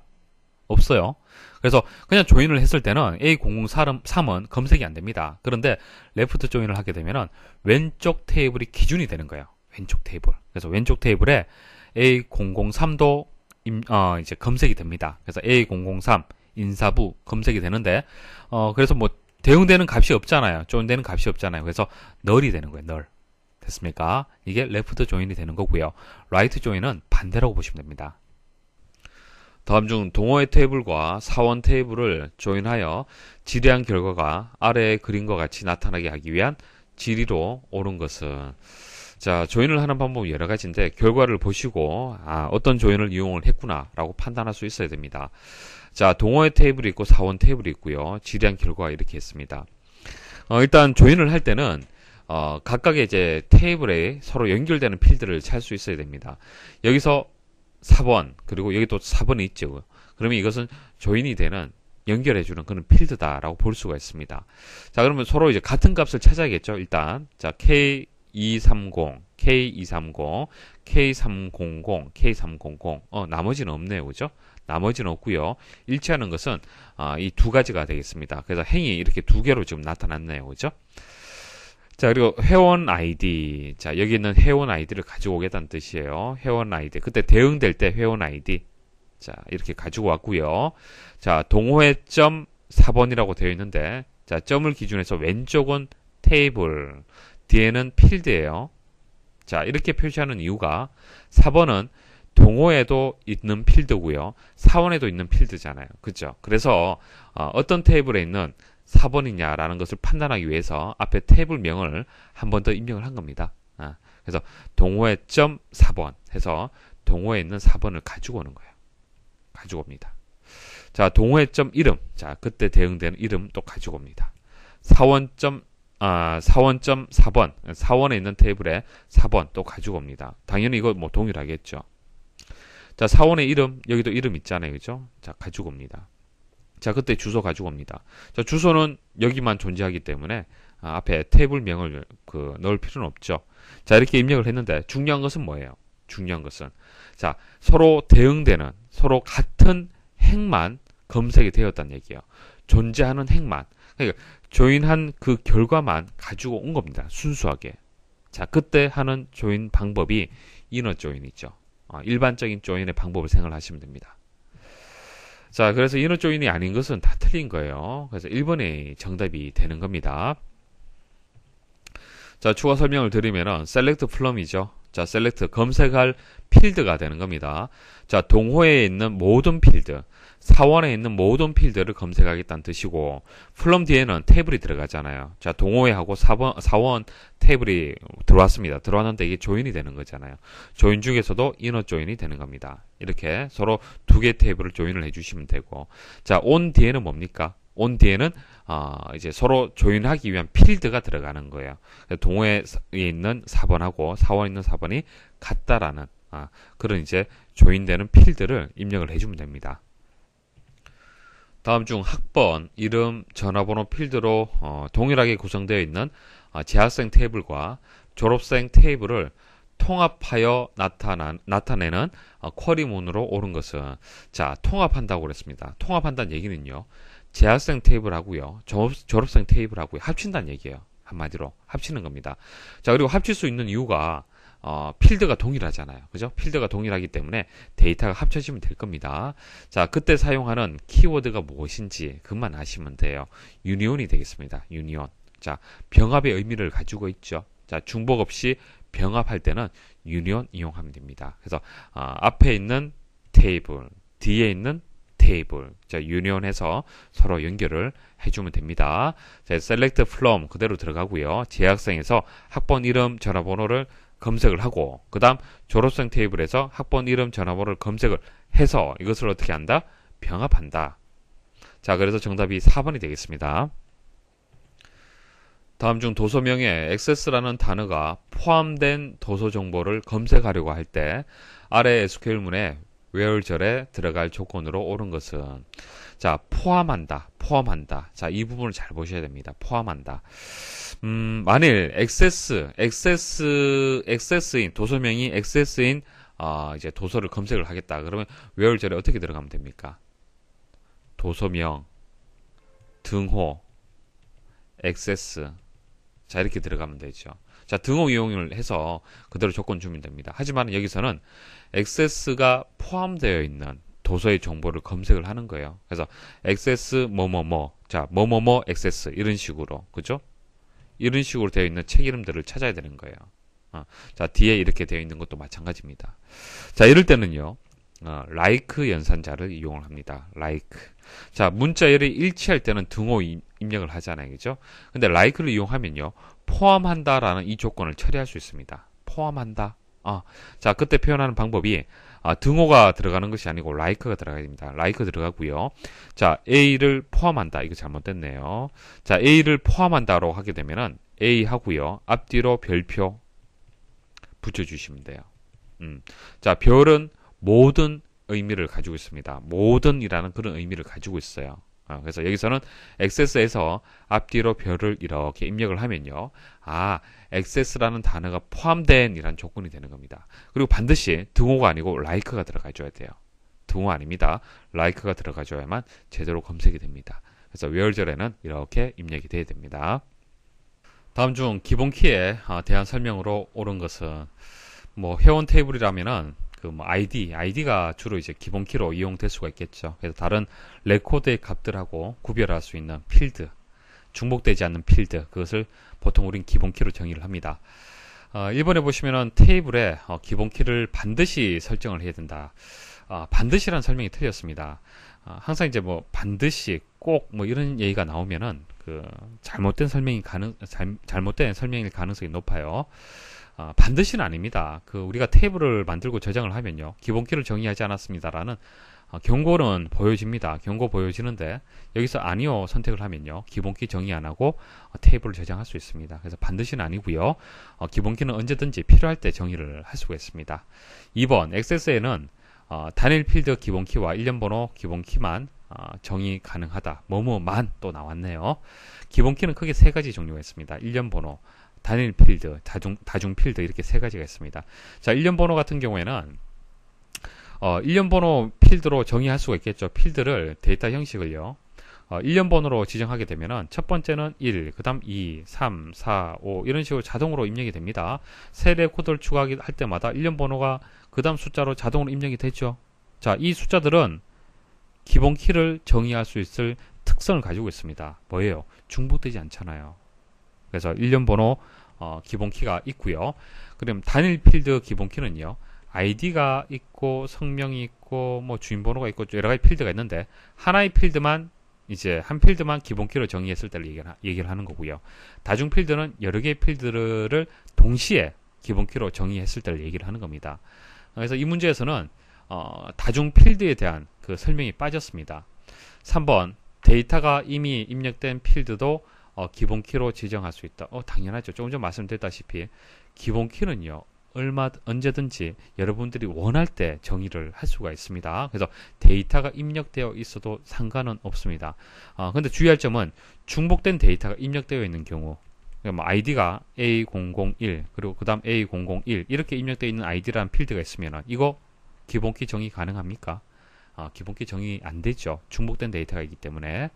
없어요. 그래서 그냥 조인을 했을 때는 A003은 검색이 안 됩니다. 그런데 레프트 조인을 하게 되면은 왼쪽 테이블이 기준이 되는 거예요. 왼쪽 테이블. 그래서 왼쪽 테이블에 A003도 이제 검색이 됩니다. 그래서 A003 인사부 검색이 되는데 그래서 뭐 대응되는 값이 없잖아요. 조인되는 값이 없잖아요. 그래서 널이 되는 거예요. 널. 됐습니까? 이게 레프트 조인이 되는 거고요. 라이트 조인은 반대라고 보시면 됩니다. 다음 중 동호회 테이블과 사원 테이블을 조인하여 지리한 결과가 아래의 그림과 같이 나타나게 하기 위한 지리로 옳은 것은, 자, 조인을 하는 방법이 여러 가지인데 결과를 보시고 어떤 조인을 이용을 했구나 라고 판단할 수 있어야 됩니다. 자, 동호회 테이블이 있고 사원 테이블이 있고요. 지리한 결과가 이렇게 있습니다. 일단 조인을 할 때는 각각의 이제 테이블에 서로 연결되는 필드를 찾을 수 있어야 됩니다. 여기서 4번 그리고 여기 또 4번이 있죠. 그러면 이것은 조인이 되는 연결해주는 그런 필드다라고 볼 수가 있습니다. 자, 그러면 서로 이제 같은 값을 찾아야겠죠. 일단 자, K230, K230, K300, K300 나머지는 없네요. 그죠? 나머지는 없고요. 일치하는 것은 이 두 가지가 되겠습니다. 그래서 행이 이렇게 두 개로 지금 나타났네요. 그죠? 자, 그리고 회원 아이디. 자, 여기 있는 회원 아이디를 가지고 오겠다는 뜻이에요. 회원 아이디. 그때 대응될 때 회원 아이디. 자, 이렇게 가지고 왔고요. 자, 동호회점 4번이라고 되어 있는데, 자, 점을 기준해서 왼쪽은 테이블, 뒤에는 필드예요. 자, 이렇게 표시하는 이유가 4번은 동호회도 있는 필드고요. 사원에도 있는 필드잖아요. 그죠? 그래서 어떤 테이블에 있는 4번이냐라는 것을 판단하기 위해서 앞에 테이블명을 한 번 더 입력을 한 겁니다. 그래서 동호회점 4번 해서 동호회에 있는 4번을 가지고 오는 거예요. 가지고 옵니다. 자, 동호회점 이름. 자, 그때 대응되는 이름 또 가지고 옵니다. 사원점 4번. 사원에 있는 테이블에 4번 또 가지고 옵니다. 당연히 이거 뭐 동일하겠죠. 자, 사원의 이름. 여기도 이름 있잖아요. 그죠? 자, 가지고 옵니다. 자, 그때 주소 가지고 옵니다. 자, 주소는 여기만 존재하기 때문에 앞에 테이블명을 넣을 필요는 없죠. 자, 이렇게 입력을 했는데 중요한 것은 뭐예요? 중요한 것은 자, 서로 대응되는 서로 같은 행만 검색이 되었다는 얘기예요. 존재하는 행만. 그러니까 조인한 그 결과만 가지고 온 겁니다. 순수하게. 자, 그때 하는 조인 방법이 이너 조인이죠. 일반적인 조인의 방법을 생각하시면 됩니다. 자, 그래서 이너 조인이 아닌 것은 다 틀린 거예요. 그래서 1번이 정답이 되는 겁니다. 자, 추가 설명을 드리면은 select from이죠. 자, select 검색할 필드가 되는 겁니다. 자, 동호회에 있는 모든 필드, 사원에 있는 모든 필드를 검색하겠다는 뜻이고, from 뒤에는 테이블이 들어가잖아요. 자, 동호회하고 사원 테이블이 들어왔습니다. 들어왔는데 이게 조인이 되는 거잖아요. 조인 중에서도 이너 조인이 되는 겁니다. 이렇게 서로 두 개의 테이블을 조인을 해주시면 되고, 자, on 뒤에는 뭡니까? on 뒤에는 이제 서로 조인하기 위한 필드가 들어가는 거예요. 동호회에 있는 4번하고 사원에 있는 4번이 같다라는 그런 이제 조인되는 필드를 입력을 해주면 됩니다. 다음 중 학번, 이름, 전화번호 필드로 동일하게 구성되어 있는 재학생 테이블과 졸업생 테이블을 통합하여 나타내는 쿼리문으로 옳은 것은, 자, 통합한다고 그랬습니다. 통합한다는 얘기는요, 재학생 테이블하고요, 졸업생 테이블하고요, 합친다는 얘기예요. 한마디로 합치는 겁니다. 자, 그리고 합칠 수 있는 이유가 필드가 동일하잖아요. 그죠? 필드가 동일하기 때문에 데이터가 합쳐지면 될 겁니다. 자, 그때 사용하는 키워드가 무엇인지 그것만 아시면 돼요. 유니온이 되겠습니다. 유니온. 자, 병합의 의미를 가지고 있죠. 자, 중복 없이 병합할 때는 유니온 이용하면 됩니다. 그래서 앞에 있는 테이블, 뒤에 있는 테이블, 자, 유니온해서 서로 연결을 해주면 됩니다. 자, select from 그대로 들어가고요. 재학생에서 학번 이름, 전화번호를 검색을 하고, 그 다음 졸업생 테이블에서 학번 이름, 전화번호를 검색을 해서 이것을 어떻게 한다? 병합한다. 자, 그래서 정답이 4번이 되겠습니다. 다음 중 도서명에 액세스라는 단어가 포함된 도서 정보를 검색하려고 할 때 아래 SQL문에 where절에 들어갈 조건으로 옳은 것은 자, 포함한다. 자, 이 부분을 잘 보셔야 됩니다. 포함한다. 만일 액세스인 도서명이 액세스인 이제 도서를 검색을 하겠다. 그러면 where절에 어떻게 들어가면 됩니까? 도서명, 등호, 액세스. 자, 이렇게 들어가면 되죠. 자, 등호 이용을 해서 그대로 조건 주면 됩니다. 하지만 여기서는 액세스가 포함되어 있는 도서의 정보를 검색을 하는 거예요. 그래서 액세스 뭐뭐뭐, 자, 뭐뭐뭐 액세스 이런 식으로, 그죠? 이런 식으로 되어 있는 책 이름들을 찾아야 되는 거예요. 자, 뒤에 이렇게 되어 있는 것도 마찬가지입니다. 자, 이럴 때는요, like 연산자를 이용을 합니다. like. 자, 문자열이 일치할 때는 등호 입력을 하잖아요. 그죠? 근데 like를 이용하면요, 포함한다라는 이 조건을 처리할 수 있습니다. 포함한다. 자, 그때 표현하는 방법이 등호가 들어가는 것이 아니고 like가 들어가야 됩니다. like 들어가고요. 자, A를 포함한다. 이거 잘못됐네요. 자, A를 포함한다로 하게 되면은 A 하고요. 앞뒤로 별표 붙여주시면 돼요. 자, 별은 모든 의미를 가지고 있습니다. 모든이라는 그런 의미를 가지고 있어요. 그래서 여기서는 액세스에서 앞뒤로 별을 이렇게 입력을 하면요. 액세스라는 단어가 포함된 이란 조건이 되는 겁니다. 그리고 반드시 등호가 아니고 like가 들어가줘야 돼요. 등호 아닙니다. like가 들어가줘야만 제대로 검색이 됩니다. 그래서 where절에는 이렇게 입력이 돼야 됩니다. 다음 중 기본 키에 대한 설명으로 옳은 것은 회원 테이블이라면은 아이디가 주로 이제 기본 키로 이용될 수가 있겠죠. 그래서 다른 레코드의 값들하고 구별할 수 있는 필드, 중복되지 않는 필드, 그것을 보통 우린 기본 키로 정의를 합니다. 1번에 보시면은 테이블에 기본 키를 반드시 설정을 해야 된다. 반드시라는 설명이 틀렸습니다. 항상 이제 반드시 꼭 이런 얘기가 나오면은 잘못된 설명일 가능성이 높아요. 반드시는 아닙니다. 우리가 테이블을 만들고 저장을 하면요, 기본 키를 정의하지 않았습니다라는 경고는 보여집니다. 경고 보여지는데 여기서 아니요 선택을 하면요, 기본 키 정의 안 하고 테이블을 저장할 수 있습니다. 그래서 반드시는 아니고요. 기본 키는 언제든지 필요할 때 정의를 할 수가 있습니다. 2번 액세스에는 단일 필드 기본 키와 일련 번호 기본 키만 정의 가능하다. 뭐뭐만 또 나왔네요. 기본 키는 크게 세 가지 종류가 있습니다. 일련 번호, 단일 필드, 다중 필드 이렇게 세 가지가 있습니다. 자, 일련 번호 같은 경우에는 일련 번호 필드로 정의할 수가 있겠죠. 필드를 데이터 형식을요. 일련 번호로 지정하게 되면은 첫 번째는 1, 그다음 2, 3, 4, 5 이런 식으로 자동으로 입력이 됩니다. 새 레코드를 추가할 때마다 일련 번호가 그다음 숫자로 자동으로 입력이 되죠. 자, 이 숫자들은 기본 키를 정의할 수 있을 특성을 가지고 있습니다. 뭐예요? 중복되지 않잖아요. 그래서 일련 번호 기본 키가 있고요. 그럼 단일 필드 기본 키는요, 아이디가 있고 성명이 있고 주인번호가 있고 여러 가지 필드가 있는데 하나의 필드만 이제 한 필드만 기본 키로 정의했을 때를 얘기를 하는 거고요. 다중 필드는 여러 개의 필드를 동시에 기본 키로 정의했을 때를 얘기를 하는 겁니다. 그래서 이 문제에서는 다중 필드에 대한 설명이 빠졌습니다. 3번 데이터가 이미 입력된 필드도 기본 키로 지정할 수 있다. 당연하죠. 조금 전 말씀드렸다시피 기본 키는요, 언제든지 여러분들이 원할 때 정의를 할 수가 있습니다. 그래서 데이터가 입력되어 있어도 상관은 없습니다. 근데 주의할 점은 중복된 데이터가 입력되어 있는 경우, 아이디가 A001 그리고 그 다음 A001 이렇게 입력되어 있는 아이디라는 필드가 있으면 이거 기본키 정의 가능합니까? 기본키 정의 안 되죠. 중복된 데이터가 있기 때문에.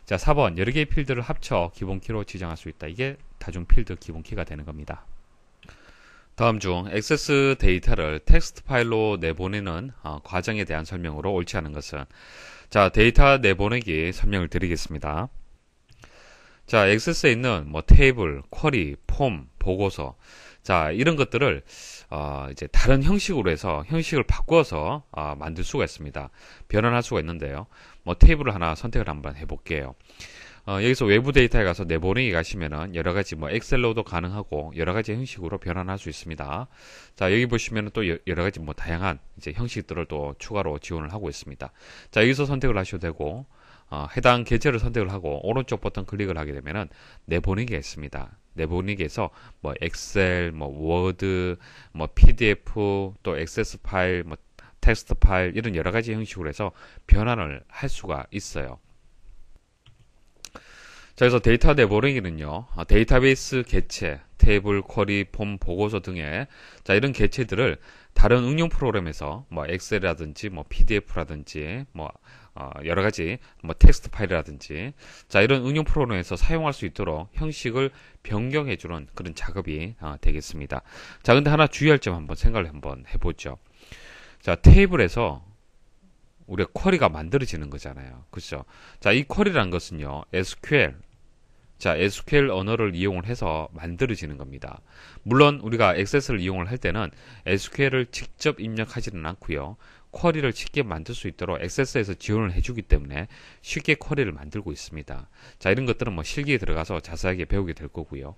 자, 4번 여러 개의 필드를 합쳐 기본키로 지정할 수 있다. 이게 다중 필드 기본키가 되는 겁니다. 다음 중 액세스 데이터를 텍스트 파일로 내보내는 과정에 대한 설명으로 옳지 않은 것은, 자, 데이터 내보내기 설명을 드리겠습니다. 자, 액세스에 있는 테이블, 쿼리, 폼, 보고서, 자, 이런 것들을 이제 다른 형식으로 해서 형식을 바꿔서 만들 수가 있습니다. 변환할 수가 있는데요. 테이블을 하나 선택을 한번 해볼게요. 여기서 외부 데이터에 가서 내보내기 가시면은 여러 가지 엑셀로도 가능하고 여러 가지 형식으로 변환할 수 있습니다. 자, 여기 보시면은 또 여러 가지 다양한 이제 형식들을 또 추가로 지원을 하고 있습니다. 자, 여기서 선택을 하셔도 되고, 해당 계절을 선택을 하고 오른쪽 버튼 클릭을 하게 되면은 내보내기가 있습니다. 내보내기에서 뭐 엑셀, 뭐 워드, 뭐 PDF, 또 액세스 파일, 뭐 텍스트 파일 이런 여러 가지 형식으로 해서 변환을 할 수가 있어요. 자, 그래서 데이터 내보내기는요, 데이터베이스 개체, 테이블, 쿼리, 폼, 보고서 등의 자 이런 개체들을 다른 응용 프로그램에서 뭐 엑셀이라든지 뭐 PDF라든지 뭐 여러 가지 뭐 텍스트 파일이라든지 자 이런 응용 프로그램에서 사용할 수 있도록 형식을 변경해 주는 그런 작업이 되겠습니다. 자, 근데 하나 주의할 점 한번 생각을 한번 해보죠. 자, 테이블에서 우리가 쿼리가 만들어지는 거잖아요. 그렇죠? 자, 이 쿼리라는 것은요, SQL 자, SQL 언어를 이용을 해서 만들어지는 겁니다. 물론 우리가 액세스를 이용을 할 때는 SQL을 직접 입력하지는 않고요. 쿼리를 쉽게 만들 수 있도록 액세스에서 지원을 해주기 때문에 쉽게 쿼리를 만들고 있습니다. 자, 이런 것들은 뭐 실기에 들어가서 자세하게 배우게 될 거고요.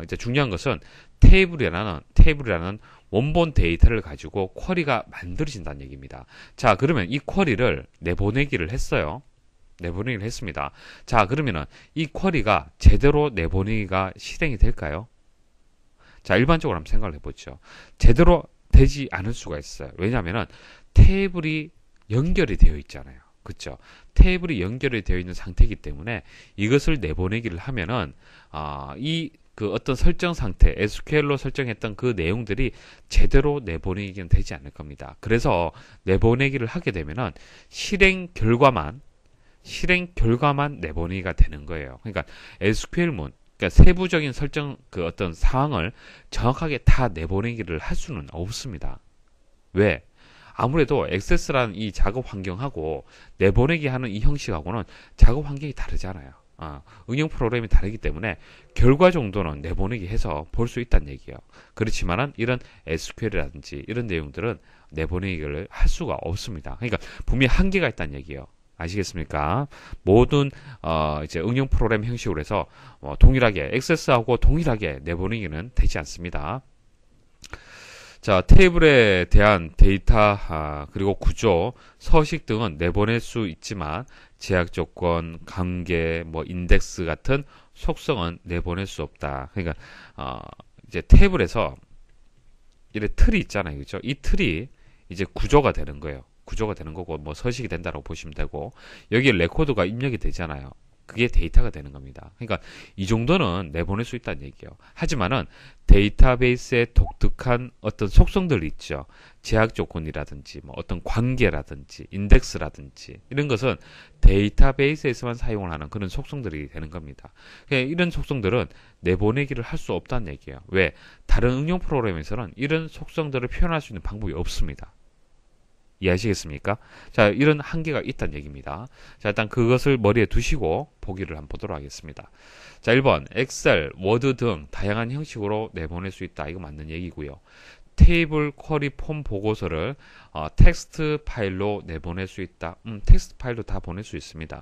이제 중요한 것은 테이블이라는 원본 데이터를 가지고 쿼리가 만들어진다는 얘기입니다. 자, 그러면 이 쿼리를 내보내기를 했어요. 내보내기를 했습니다. 자, 그러면은 이 쿼리가 제대로 내보내기가 실행이 될까요? 자, 일반적으로 한번 생각을 해보죠. 제대로 되지 않을 수가 있어요. 왜냐하면은 테이블이 연결이 되어 있잖아요. 그렇죠? 테이블이 연결이 되어 있는 상태이기 때문에 이것을 내보내기를 하면은 그 어떤 설정 상태, SQL로 설정했던 그 내용들이 제대로 내보내기는 되지 않을 겁니다. 그래서 내보내기를 하게 되면은 실행 결과만 내보내기가 되는 거예요. 그러니까 SQL문, 그러니까 세부적인 설정 그 어떤 상황을 정확하게 다 내보내기를 할 수는 없습니다. 왜? 아무래도 액세스라는 이 작업 환경하고 내보내기 하는 이 형식하고는 작업 환경이 다르잖아요. 응용 프로그램이 다르기 때문에 결과 정도는 내보내기 해서 볼 수 있다는 얘기예요. 그렇지만은 이런 SQL이라든지 이런 내용들은 내보내기를 할 수가 없습니다. 그러니까 분명히 한계가 있다는 얘기예요. 아시겠습니까? 모든 이제 응용 프로그램 형식으로 해서 동일하게 액세스하고 동일하게 내보내기는 되지 않습니다. 자, 테이블에 대한 데이터 그리고 구조, 서식 등은 내보낼 수 있지만 제약 조건, 관계, 뭐 인덱스 같은 속성은 내보낼 수 없다. 그러니까 이제 테이블에서 이래 틀이 있잖아요, 그렇죠? 이 틀이 이제 구조가 되는 거예요. 구조가 되는 거고 뭐 서식이 된다고 보시면 되고 여기에 레코드가 입력이 되잖아요. 그게 데이터가 되는 겁니다. 그러니까 이 정도는 내보낼 수 있다는 얘기예요. 하지만은 데이터베이스의 독특한 어떤 속성들이 있죠. 제약 조건이라든지 뭐 어떤 관계라든지 인덱스라든지 이런 것은 데이터베이스에서만 사용을 하는 그런 속성들이 되는 겁니다. 그러니까 이런 속성들은 내보내기를 할 수 없다는 얘기예요. 왜? 다른 응용 프로그램에서는 이런 속성들을 표현할 수 있는 방법이 없습니다. 이해하시겠습니까? 자, 이런 한계가 있다는 얘기입니다. 자, 일단 그것을 머리에 두시고 보기를 한번 보도록 하겠습니다. 자, 1번 엑셀, 워드 등 다양한 형식으로 내보낼 수 있다. 이거 맞는 얘기고요. 테이블, 쿼리, 폼 보고서를 텍스트 파일로 내보낼 수 있다. 텍스트 파일로 다 보낼 수 있습니다.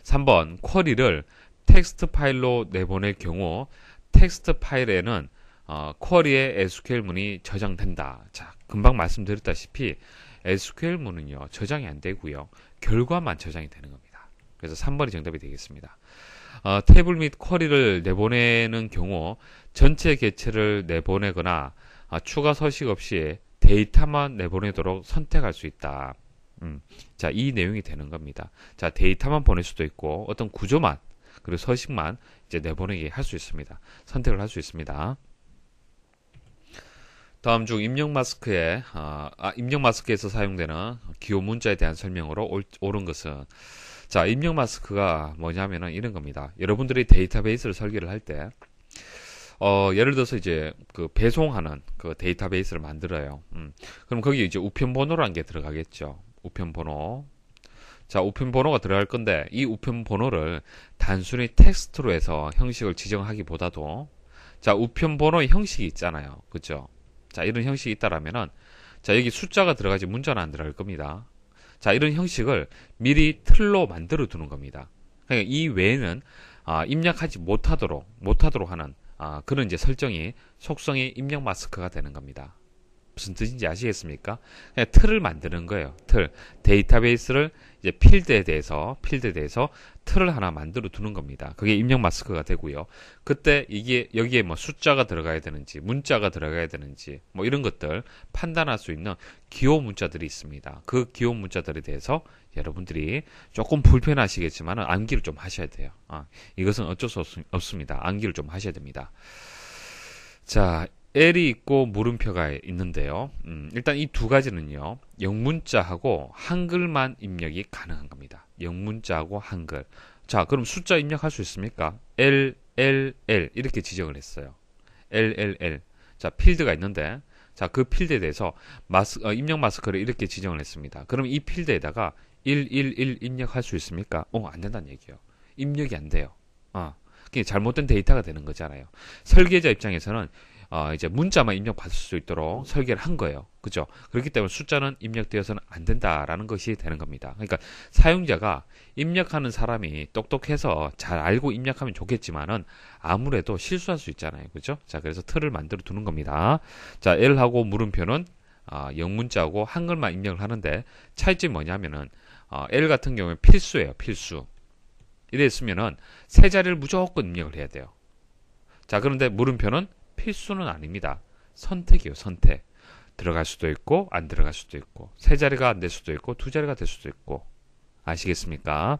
3번 쿼리를 텍스트 파일로 내보낼 경우 텍스트 파일에는 쿼리의 SQL문이 저장된다. 자, 금방 말씀드렸다시피 SQL문은요 저장이 안 되고요 결과만 저장이 되는 겁니다. 그래서 3번이 정답이 되겠습니다. 테이블 및 쿼리를 내보내는 경우 전체 개체를 내보내거나 추가 서식 없이 데이터만 내보내도록 선택할 수 있다. 자, 이 내용이 되는 겁니다. 자, 데이터만 보낼 수도 있고 어떤 구조만 그리고 서식만 이제 내보내게 할 수 있습니다. 선택을 할 수 있습니다. 다음 중 입력 마스크에서 사용되는 기호 문자에 대한 설명으로 옳은 것은 자, 입력 마스크가 뭐냐면은 이런 겁니다. 여러분들이 데이터베이스를 설계를 할 때 예를 들어서 이제 그 배송하는 그 데이터베이스를 만들어요. 그럼 거기 이제 우편번호라는 게 들어가겠죠. 우편번호. 자, 우편번호가 들어갈 건데 이 우편번호를 단순히 텍스트로 해서 형식을 지정하기보다도 자, 우편번호의 형식이 있잖아요. 그죠? 자, 이런 형식이 있다라면은 자, 여기 숫자가 들어가지 문자는 안 들어갈 겁니다. 자, 이런 형식을 미리 틀로 만들어 두는 겁니다. 그러니까 이 외에는 입력하지 못하도록 하는 그런 이제 설정이 속성이 입력 마스크가 되는 겁니다. 무슨 뜻인지 아시겠습니까? 그냥 틀을 만드는 거예요. 틀. 데이터베이스를 이제 필드에 대해서 틀을 하나 만들어 두는 겁니다. 그게 입력 마스크가 되고요. 그때 이게 여기에 뭐 숫자가 들어가야 되는지, 문자가 들어가야 되는지, 뭐 이런 것들 판단할 수 있는 기호 문자들이 있습니다. 그 기호 문자들에 대해서 여러분들이 조금 불편하시겠지만 암기를 좀 하셔야 돼요. 이것은 어쩔 수 없습니다. 암기를 좀 하셔야 됩니다. 자, L이 있고 물음표가 있는데요. 일단 이 두 가지는요, 영문자하고 한글만 입력이 가능한 겁니다. 영문자하고 한글. 자, 그럼 숫자 입력할 수 있습니까? L, L, L 이렇게 지정을 했어요. L, L, L. 자, 필드가 있는데, 자, 그 필드에 대해서 입력 마스크를 이렇게 지정을 했습니다. 그럼 이 필드에다가 111 입력할 수 있습니까? 안 된다는 얘기예요. 입력이 안 돼요. 그게 잘못된 데이터가 되는 거잖아요. 설계자 입장에서는 이제 문자만 입력받을 수 있도록 설계를 한 거예요. 그죠? 그렇기 때문에 숫자는 입력되어서는 안 된다라는 것이 되는 겁니다. 그러니까 사용자가 입력하는 사람이 똑똑해서 잘 알고 입력하면 좋겠지만은 아무래도 실수할 수 있잖아요. 그죠? 자, 그래서 틀을 만들어 두는 겁니다. 자, L하고 물음표는 영문자하고 한글만 입력을 하는데 차이점이 뭐냐면은 L 같은 경우에 필수예요. 필수. 이랬으면은 세 자리를 무조건 입력을 해야 돼요. 자, 그런데 물음표는 필수는 아닙니다. 선택이에요. 선택. 들어갈 수도 있고 안 들어갈 수도 있고 세 자리가 안 될 수도 있고 두 자리가 될 수도 있고 아시겠습니까?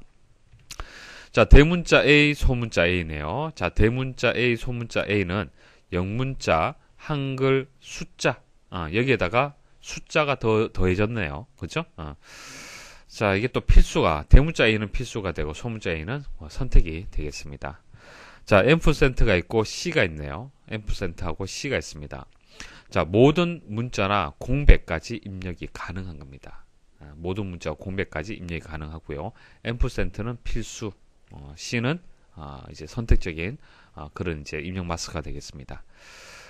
자, 대문자 A, 소문자 A네요. 자, 대문자 A, 소문자 A는 영문자, 한글, 숫자. 여기에다가 숫자가 더해졌네요. 그죠? 자, 이게 또 필수가 대문자 A는 필수가 되고 소문자 A는 선택이 되겠습니다. 자, 앰프센트가 있고 C가 있네요. 앰프센트하고 C가 있습니다. 자, 모든 문자나 공백까지 입력이 가능한 겁니다. 모든 문자와 공백까지 입력이 가능하고요. 앰프센트는 필수, C는 이제 선택적인 그런 이제 입력 마스크가 되겠습니다.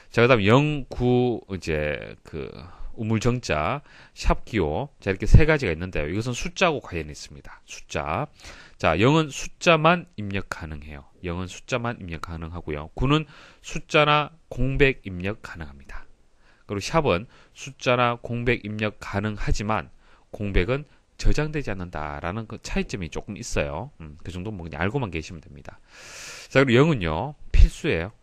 자, 그다음 0, 9 이제 그 우물정자, 샵기호. 자, 이렇게 세 가지가 있는데요. 이것은 숫자하고 관련이 있습니다. 숫자. 자, 0은 숫자만 입력 가능해요. 0은 숫자만 입력 가능하고요. 9는 숫자나 공백 입력 가능합니다. 그리고 샵은 숫자나 공백 입력 가능하지만 공백은 저장되지 않는다라는 그 차이점이 조금 있어요. 그 정도는 뭐 그냥 알고만 계시면 됩니다. 자, 그리고 0은요, 필수예요.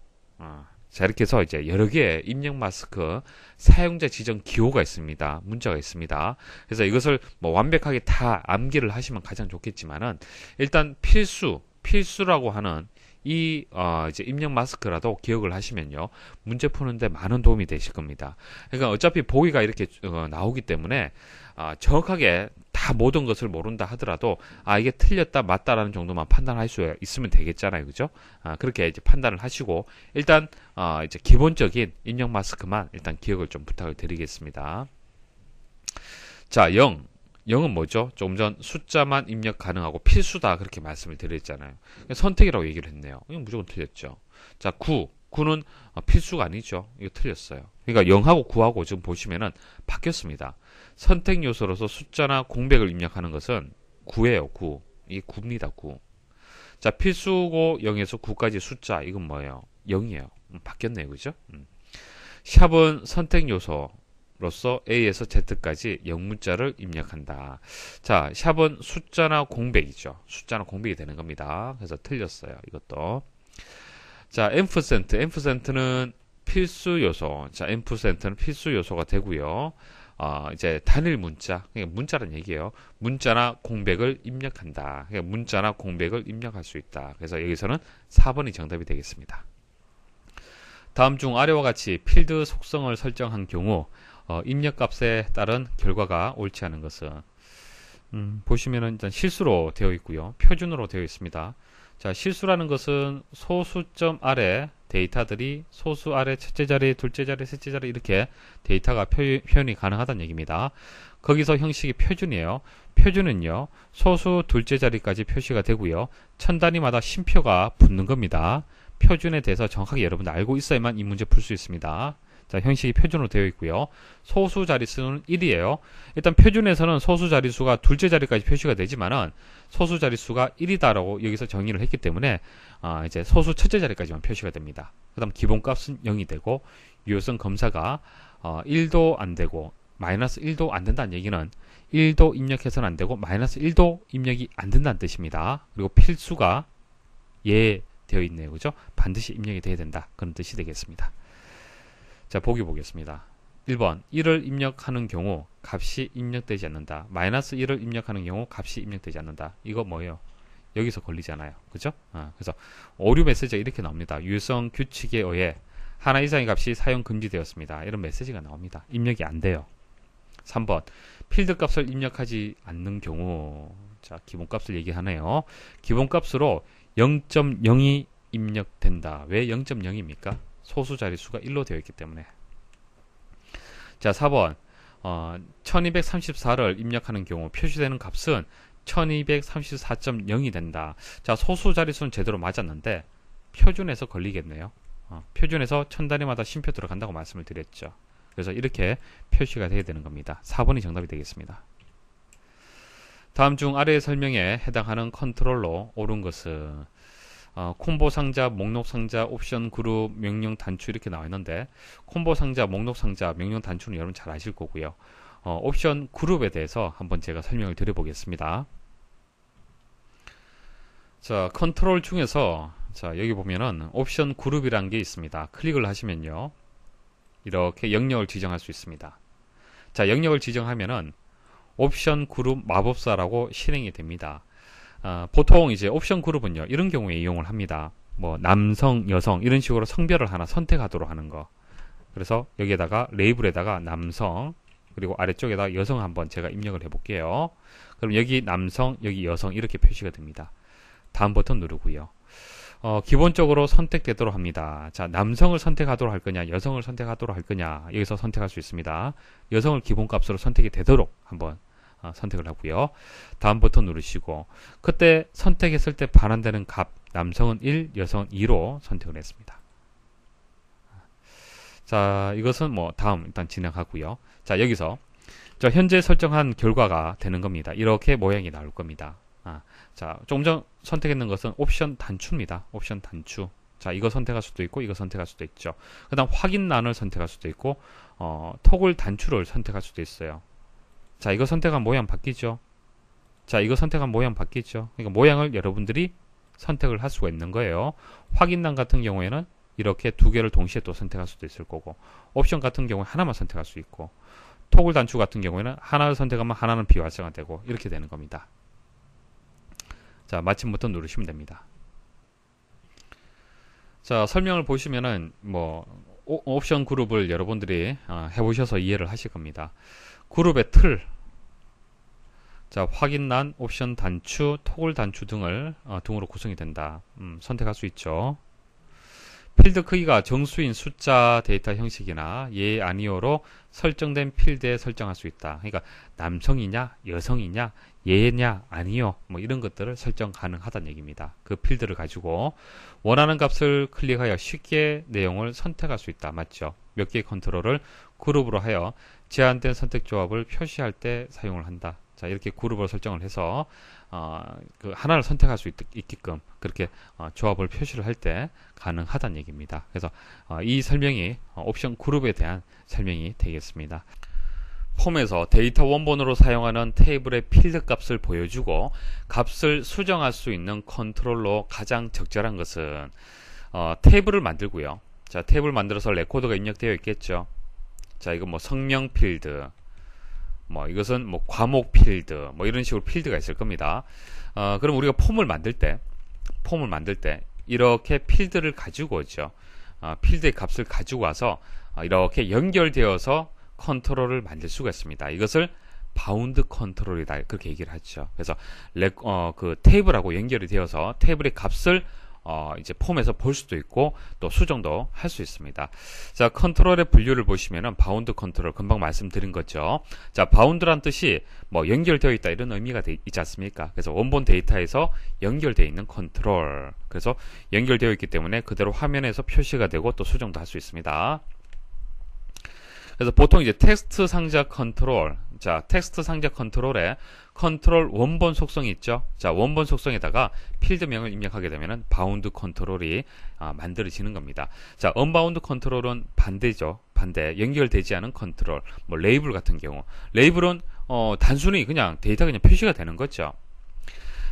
자, 이렇게 해서 이제 여러 개의 입력 마스크 사용자 지정 기호가 있습니다. 문자가 있습니다. 그래서 이것을 뭐 완벽하게 다 암기를 하시면 가장 좋겠지만은 일단 필수라고 하는 이 이제 입력 마스크라도 기억을 하시면요. 문제 푸는데 많은 도움이 되실 겁니다. 그러니까 어차피 보기가 이렇게 나오기 때문에 정확하게 다 모든 것을 모른다 하더라도 이게 틀렸다 맞다라는 정도만 판단할 수 있으면 되겠잖아요. 그죠? 그렇게 이제 판단을 하시고 일단 이제 기본적인 입력 마스크만 일단 기억을 좀 부탁을 드리겠습니다. 자, 0은 뭐죠? 조금 전 숫자만 입력 가능하고 필수다 그렇게 말씀을 드렸잖아요. 선택이라고 얘기를 했네요. 이건 무조건 틀렸죠. 자, 9는 필수가 아니죠. 이거 틀렸어요. 그러니까 0하고 9하고 지금 보시면은 바뀌었습니다. 선택 요소로서 숫자나 공백을 입력하는 것은 9예요. 9. 이게 9입니다. 9. 자, 필수고 0에서 9까지 숫자 이건 뭐예요? 0이에요. 바뀌었네요. 그죠? 샵은 선택 요소로서 A에서 Z까지 영문자를 입력한다. 자, 샵은 숫자나 공백이죠. 숫자나 공백이 되는 겁니다. 그래서 틀렸어요. 이것도. 자, 앰프센트는 필수 요소. 자, 앰프센트는 필수 요소가 되고요. 이제 단일 문자, 그러니까 문자란 얘기예요. 문자나 공백을 입력한다. 그러니까 문자나 공백을 입력할 수 있다. 그래서 여기서는 4번이 정답이 되겠습니다. 다음 중 아래와 같이 필드 속성을 설정한 경우 입력값에 따른 결과가 옳지 않은 것은 보시면은 일단 실수로 되어 있고요. 표준으로 되어 있습니다. 자, 실수라는 것은 소수점 아래 데이터들이 소수 아래 첫째 자리, 둘째 자리, 셋째 자리 이렇게 데이터가 표현이 가능하다는 얘기입니다. 거기서 형식이 표준이에요. 표준은요, 소수 둘째 자리까지 표시가 되고요. 천 단위마다 쉼표가 붙는 겁니다. 표준에 대해서 정확하게 여러분들 알고 있어야만 이 문제 풀 수 있습니다. 자, 형식이 표준으로 되어 있고요. 소수 자릿수는 1이에요. 일단 표준에서는 소수 자릿수가 둘째 자리까지 표시가 되지만은 소수 자릿수가 1이다라고 여기서 정의를 했기 때문에 이제 소수 첫째 자리까지만 표시가 됩니다. 그 다음 기본값은 0이 되고 유효성 검사가 1도 안 되고 마이너스 1도 안 된다는 얘기는 1도 입력해서는 안 되고 마이너스 1도 입력이 안 된다는 뜻입니다. 그리고 필수가 예 되어 있네요. 그죠? 반드시 입력이 돼야 된다. 그런 뜻이 되겠습니다. 자, 보기 보겠습니다. 1번 1을 입력하는 경우 값이 입력되지 않는다. 마이너스 1을 입력하는 경우 값이 입력되지 않는다. 이거 뭐예요? 여기서 걸리잖아요. 그죠? 그래서 오류 메시지가 이렇게 나옵니다. 유성 규칙에 의해 하나 이상의 값이 사용 금지되었습니다. 이런 메시지가 나옵니다. 입력이 안 돼요. 3번 필드 값을 입력하지 않는 경우, 자, 기본값을 얘기하네요. 기본값으로 0.0이 입력된다. 왜 0.0입니까? 소수 자릿수가 1로 되어 있기 때문에. 자, 4번 1234를 입력하는 경우 표시되는 값은 1234.0이 된다. 자, 소수 자릿수는 제대로 맞았는데 표준에서 걸리겠네요. 표준에서 1000단위마다 쉼표 들어간다고 말씀을 드렸죠. 그래서 이렇게 표시가 돼야 되는 겁니다. 4번이 정답이 되겠습니다. 다음 중 아래의 설명에 해당하는 컨트롤로 옳은 것은 콤보 상자, 목록 상자, 옵션 그룹, 명령 단추 이렇게 나와 있는데 콤보 상자, 목록 상자, 명령 단추는 여러분 잘 아실 거고요. 옵션 그룹에 대해서 한번 제가 설명을 드려보겠습니다. 자, 컨트롤 중에서 자, 여기 보면은 옵션 그룹이라는 게 있습니다. 클릭을 하시면요. 이렇게 영역을 지정할 수 있습니다. 자, 영역을 지정하면은 옵션 그룹 마법사라고 실행이 됩니다. 보통 이제 옵션 그룹은요, 이런 경우에 이용을 합니다. 뭐, 남성, 여성, 이런 식으로 성별을 하나 선택하도록 하는 거. 그래서 여기에다가 레이블에다가 남성, 그리고 아래쪽에다가 여성 한번 제가 입력을 해볼게요. 그럼 여기 남성, 여기 여성 이렇게 표시가 됩니다. 다음 버튼 누르고요. 기본적으로 선택되도록 합니다. 자, 남성을 선택하도록 할 거냐, 여성을 선택하도록 할 거냐, 여기서 선택할 수 있습니다. 여성을 기본값으로 선택이 되도록 한번 선택을 하고요. 다음 버튼 누르시고, 그때 선택했을 때 반환되는 값, 남성은 1, 여성은 2로 선택을 했습니다. 자, 이것은 뭐 다음 일단 진행하고요. 자, 여기서 저 현재 설정한 결과가 되는 겁니다. 이렇게 모양이 나올 겁니다. 자, 조금 전 선택했는 것은 옵션 단추입니다. 옵션 단추. 자, 이거 선택할 수도 있고 이거 선택할 수도 있죠. 그 다음 확인란을 선택할 수도 있고 토글 단추를 선택할 수도 있어요. 자, 이거 선택한 모양 바뀌죠. 자, 이거 선택한 모양 바뀌죠. 그러니까 모양을 여러분들이 선택을 할 수가 있는 거예요. 확인란 같은 경우에는 이렇게 두 개를 동시에 또 선택할 수도 있을 거고, 옵션 같은 경우에 하나만 선택할 수 있고, 토글 단추 같은 경우에는 하나를 선택하면 하나는 비활성화되고 이렇게 되는 겁니다. 자, 마침 버튼 누르시면 됩니다. 자, 설명을 보시면은 뭐 옵션 그룹을 여러분들이 해보셔서 이해를 하실 겁니다. 그룹의 틀, 자, 확인란, 옵션 단추, 토글 단추 등으로 구성이 된다. 선택할 수 있죠. 필드 크기가 정수인 숫자 데이터 형식이나 예, 아니오로 설정된 필드에 설정할 수 있다. 그러니까 남성이냐, 여성이냐, 예냐, 아니요, 뭐 이런 것들을 설정 가능하다는 얘기입니다. 그 필드를 가지고 원하는 값을 클릭하여 쉽게 내용을 선택할 수 있다. 맞죠? 몇 개의 컨트롤을 그룹으로 하여 제한된 선택 조합을 표시할 때 사용을 한다. 자, 이렇게 그룹으로 설정을 해서 그 하나를 선택할 수 있게끔 그렇게 조합을 표시를 할 때 가능하다는 얘기입니다. 그래서 이 설명이 옵션 그룹에 대한 설명이 되겠습니다. 폼에서 데이터 원본으로 사용하는 테이블의 필드 값을 보여주고 값을 수정할 수 있는 컨트롤로 가장 적절한 것은 테이블을 만들고요. 자, 테이블 만들어서 레코드가 입력되어 있겠죠. 자, 이건 뭐 성명 필드, 뭐 이것은 뭐 과목 필드, 뭐 이런 식으로 필드가 있을 겁니다. 그럼 우리가 폼을 만들 때 이렇게 필드를 가지고 오죠. 필드의 값을 가지고 와서 이렇게 연결되어서 컨트롤을 만들 수가 있습니다. 이것을 바운드 컨트롤이다, 그렇게 얘기를 하죠. 그래서 그 테이블하고 연결이 되어서 테이블의 값을 이제 폼에서 볼 수도 있고 또 수정도 할 수 있습니다. 자, 컨트롤의 분류를 보시면은 바운드 컨트롤 금방 말씀드린 거죠. 자, 바운드란 뜻이 뭐 연결되어 있다 이런 의미가 있지 않습니까? 그래서 원본 데이터에서 연결되어 있는 컨트롤. 그래서 연결되어 있기 때문에 그대로 화면에서 표시가 되고 또 수정도 할 수 있습니다. 그래서 보통 이제 텍스트 상자 컨트롤, 자, 텍스트 상자 컨트롤에 컨트롤 원본 속성이 있죠. 자, 원본 속성에다가 필드명을 입력하게 되면은 바운드 컨트롤이 만들어지는 겁니다. 자, 언바운드 컨트롤은 반대죠. 반대. 연결되지 않은 컨트롤. 뭐 레이블 같은 경우. 레이블은 단순히 그냥 데이터 그냥 표시가 되는 거죠.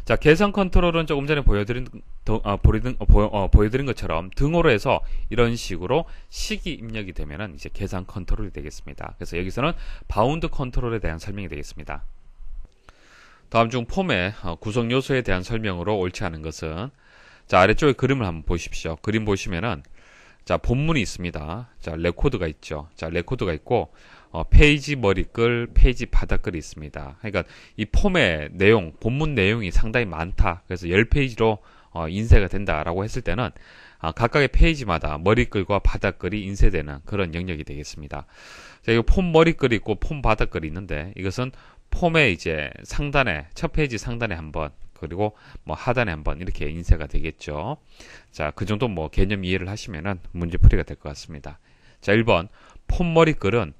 자, 계산 컨트롤은 조금 전에 보여드린 것처럼 등호로 해서 이런 식으로 식이 입력이 되면은 이제 계산 컨트롤이 되겠습니다. 그래서 여기서는 바운드 컨트롤에 대한 설명이 되겠습니다. 다음 중 폼의 구성 요소에 대한 설명으로 옳지 않은 것은, 자, 아래쪽에 그림을 한번 보십시오. 그림 보시면은, 자, 본문이 있습니다. 자, 레코드가 있죠. 자, 레코드가 있고, 페이지 머리글, 페이지 바닥글이 있습니다. 그러니까 이 폼의 내용, 본문 내용이 상당히 많다. 그래서 10페이지로 인쇄가 된다라고 했을 때는 각각의 페이지마다 머리글과 바닥글이 인쇄되는 그런 영역이 되겠습니다. 자, 이 폼 머리글이 있고 폼 바닥글이 있는데, 이것은 폼의 이제 상단에, 첫 페이지 상단에 한번, 그리고 뭐 하단에 한번 이렇게 인쇄가 되겠죠. 자, 그 정도 뭐 개념 이해를 하시면은 문제풀이가 될 것 같습니다. 자, 1번 폼 머리글은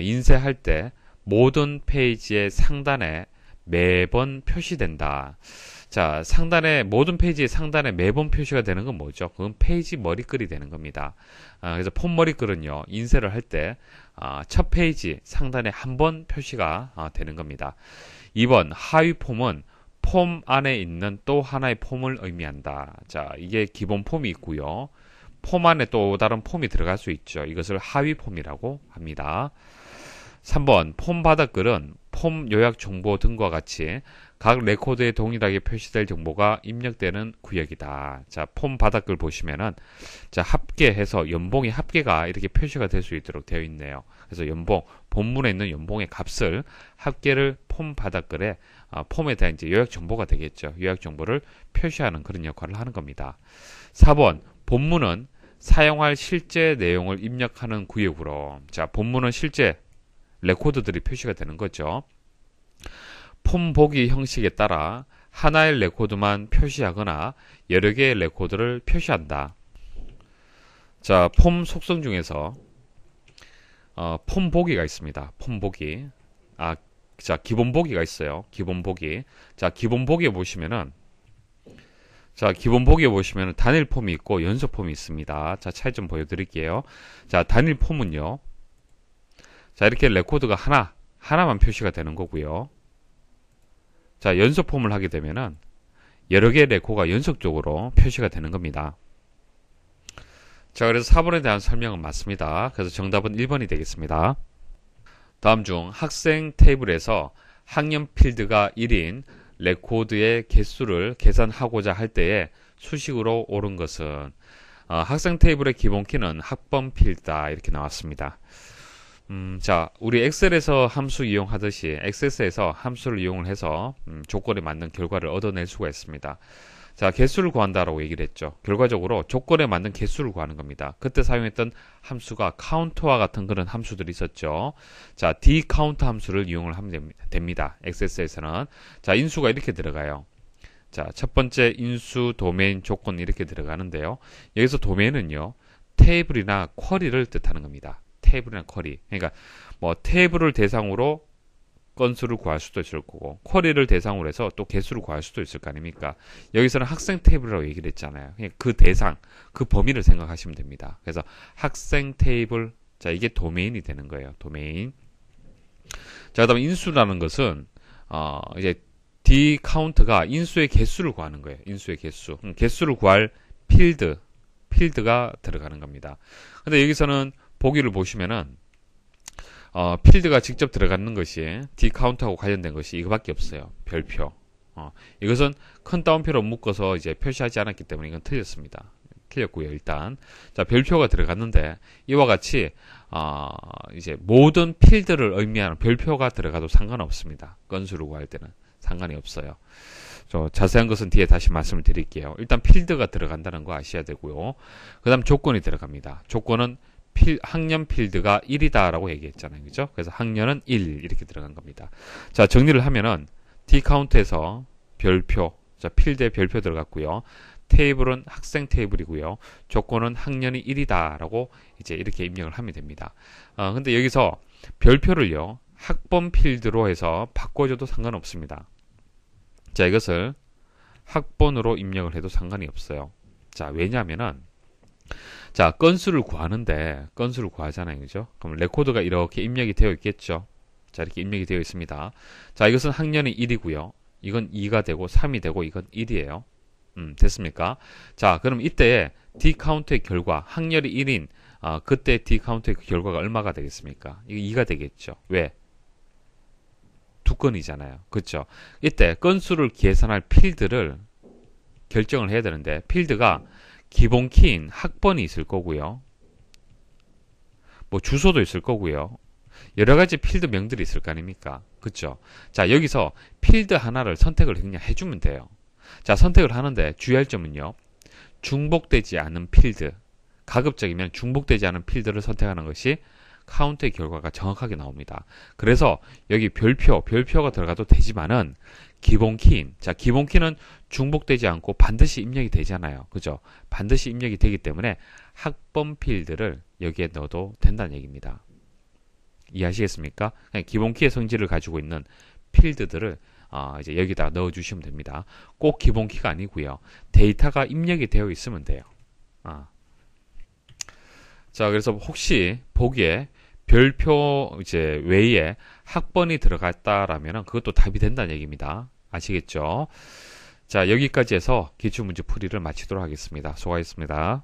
인쇄할 때 모든 페이지의 상단에 매번 표시된다. 자, 상단에, 모든 페이지의 상단에 매번 표시가 되는 건 뭐죠? 그건 페이지 머리글이 되는 겁니다. 그래서 폼 머리글은요, 인쇄를 할 때, 첫 페이지 상단에 한 번 표시가 되는 겁니다. 2번, 하위 폼은 폼 안에 있는 또 하나의 폼을 의미한다. 자, 이게 기본 폼이 있고요. 폼 안에 또 다른 폼이 들어갈 수 있죠. 이것을 하위 폼이라고 합니다. 3번, 폼 바닥글은 폼 요약 정보 등과 같이 각 레코드에 동일하게 표시될 정보가 입력되는 구역이다. 자, 폼 바닥글 보시면은, 자, 합계해서 연봉이 합계가 이렇게 표시가 될 수 있도록 되어 있네요. 그래서 연봉, 본문에 있는 연봉의 값을 합계를 폼 바닥글에, 폼에 대한 이제 요약 정보가 되겠죠. 요약 정보를 표시하는 그런 역할을 하는 겁니다. 4번, 본문은 사용할 실제 내용을 입력하는 구역으로, 자, 본문은 실제 레코드들이 표시가 되는 거죠. 폼 보기 형식에 따라 하나의 레코드만 표시하거나 여러 개의 레코드를 표시한다. 자, 폼 속성 중에서 폼 보기가 있습니다. 폼 보기. 자, 기본 보기가 있어요. 기본 보기. 자, 기본 보기에 보시면은, 자, 기본 보기에 보시면은 단일 폼이 있고 연속 폼이 있습니다. 자, 차이 좀 보여드릴게요. 자, 단일 폼은요, 자, 이렇게 레코드가 하나만 표시가 되는 거고요. 자, 연속 폼을 하게 되면은 여러 개의 레코드가 연속적으로 표시가 되는 겁니다. 자, 그래서 4번에 대한 설명은 맞습니다. 그래서 정답은 1번이 되겠습니다. 다음 중 학생 테이블에서 학년 필드가 1인 레코드의 개수를 계산하고자 할 때에 수식으로 옳은 것은, 학생 테이블의 기본 키는 학번 필드다. 이렇게 나왔습니다. 자, 우리 엑셀에서 함수 이용하듯이 엑셀에서 함수를 이용을 해서 조건에 맞는 결과를 얻어낼 수가 있습니다. 자, 개수를 구한다라고 얘기를 했죠. 결과적으로 조건에 맞는 개수를 구하는 겁니다. 그때 사용했던 함수가 카운트와 같은 그런 함수들이 있었죠. 자, dCount 함수를 이용을 하면 됩니다. 엑셀에서는. 자, 인수가 이렇게 들어가요. 자, 첫 번째 인수, 도메인, 조건 이렇게 들어가는데요. 여기서 도메인은요, 테이블이나 쿼리를 뜻하는 겁니다. 테이블이나 쿼리. 그러니까 뭐 테이블을 대상으로 건수를 구할 수도 있을 거고, 쿼리를 대상으로 해서 또 개수를 구할 수도 있을 거 아닙니까? 여기서는 학생 테이블이라고 얘기를 했잖아요. 그 대상, 그 범위를 생각하시면 됩니다. 그래서 학생 테이블, 자, 이게 도메인이 되는 거예요. 도메인. 자, 그다음에 인수라는 것은 이제 dCount가 인수의 개수를 구하는 거예요. 인수의 개수. 개수를 구할 필드가 들어가는 겁니다. 근데 여기서는 보기를 보시면은 필드가 직접 들어가는 것이 dCount하고 관련된 것이 이거밖에 없어요. 별표. 이것은 큰 따옴표로 묶어서 이제 표시하지 않았기 때문에 이건 틀렸습니다. 틀렸고요. 일단 자, 별표가 들어갔는데 이와 같이 이제 모든 필드를 의미하는 별표가 들어가도 상관없습니다. 건수를 구할 때는 상관이 없어요. 자세한 것은 뒤에 다시 말씀을 드릴게요. 일단 필드가 들어간다는 거 아셔야 되고요. 그 다음 조건이 들어갑니다. 조건은 학년 필드가 1이다라고 얘기했잖아요. 그죠? 그래서 학년은 1 이렇게 들어간 겁니다. 자, 정리를 하면은 dCount에서 별표, 자, 필드에 별표 들어갔고요. 테이블은 학생 테이블이고요. 조건은 학년이 1이다라고 이제 이렇게 입력을 하면 됩니다. 근데 여기서 별표를요, 학번 필드로 해서 바꿔줘도 상관없습니다. 자, 이것을 학번으로 입력을 해도 상관이 없어요. 자, 왜냐하면은 자, 건수를 구하는데 건수를 구하잖아요. 그죠? 그럼 레코드가 이렇게 입력이 되어 있겠죠. 자, 이렇게 입력이 되어 있습니다. 자, 이것은 학년이 1이고요. 이건 2가 되고 3이 되고 이건 1이에요. 됐습니까? 자, 그럼 이때 D카운트의 결과, 학렬이 1인 그때 D카운트의 결과가 얼마가 되겠습니까? 이거 2가 되겠죠. 왜? 두 건이잖아요. 그렇죠? 이때 건수를 계산할 필드를 결정을 해야 되는데 필드가 기본 키인 학번이 있을 거고요. 뭐 주소도 있을 거고요. 여러 가지 필드 명들이 있을 거 아닙니까? 그렇죠? 자, 여기서 필드 하나를 선택을 그냥 해주면 돼요. 자, 선택을 하는데 주의할 점은요. 중복되지 않은 필드, 가급적이면 중복되지 않은 필드를 선택하는 것이 카운트의 결과가 정확하게 나옵니다. 그래서 여기 별표가 들어가도 되지만은 기본 키인, 자, 기본 키는 중복되지 않고 반드시 입력이 되잖아요. 그죠? 반드시 입력이 되기 때문에 학번 필드를 여기에 넣어도 된다는 얘기입니다. 이해하시겠습니까? 기본 키의 성질을 가지고 있는 필드들을 이제 여기다가 넣어주시면 됩니다. 꼭 기본 키가 아니고요. 데이터가 입력이 되어 있으면 돼요. 자, 그래서 혹시 보기에 별표 이제 외에 학번이 들어갔다라면 그것도 답이 된다는 얘기입니다. 아시겠죠? 자, 여기까지 해서 기출문제 풀이를 마치도록 하겠습니다. 수고하셨습니다.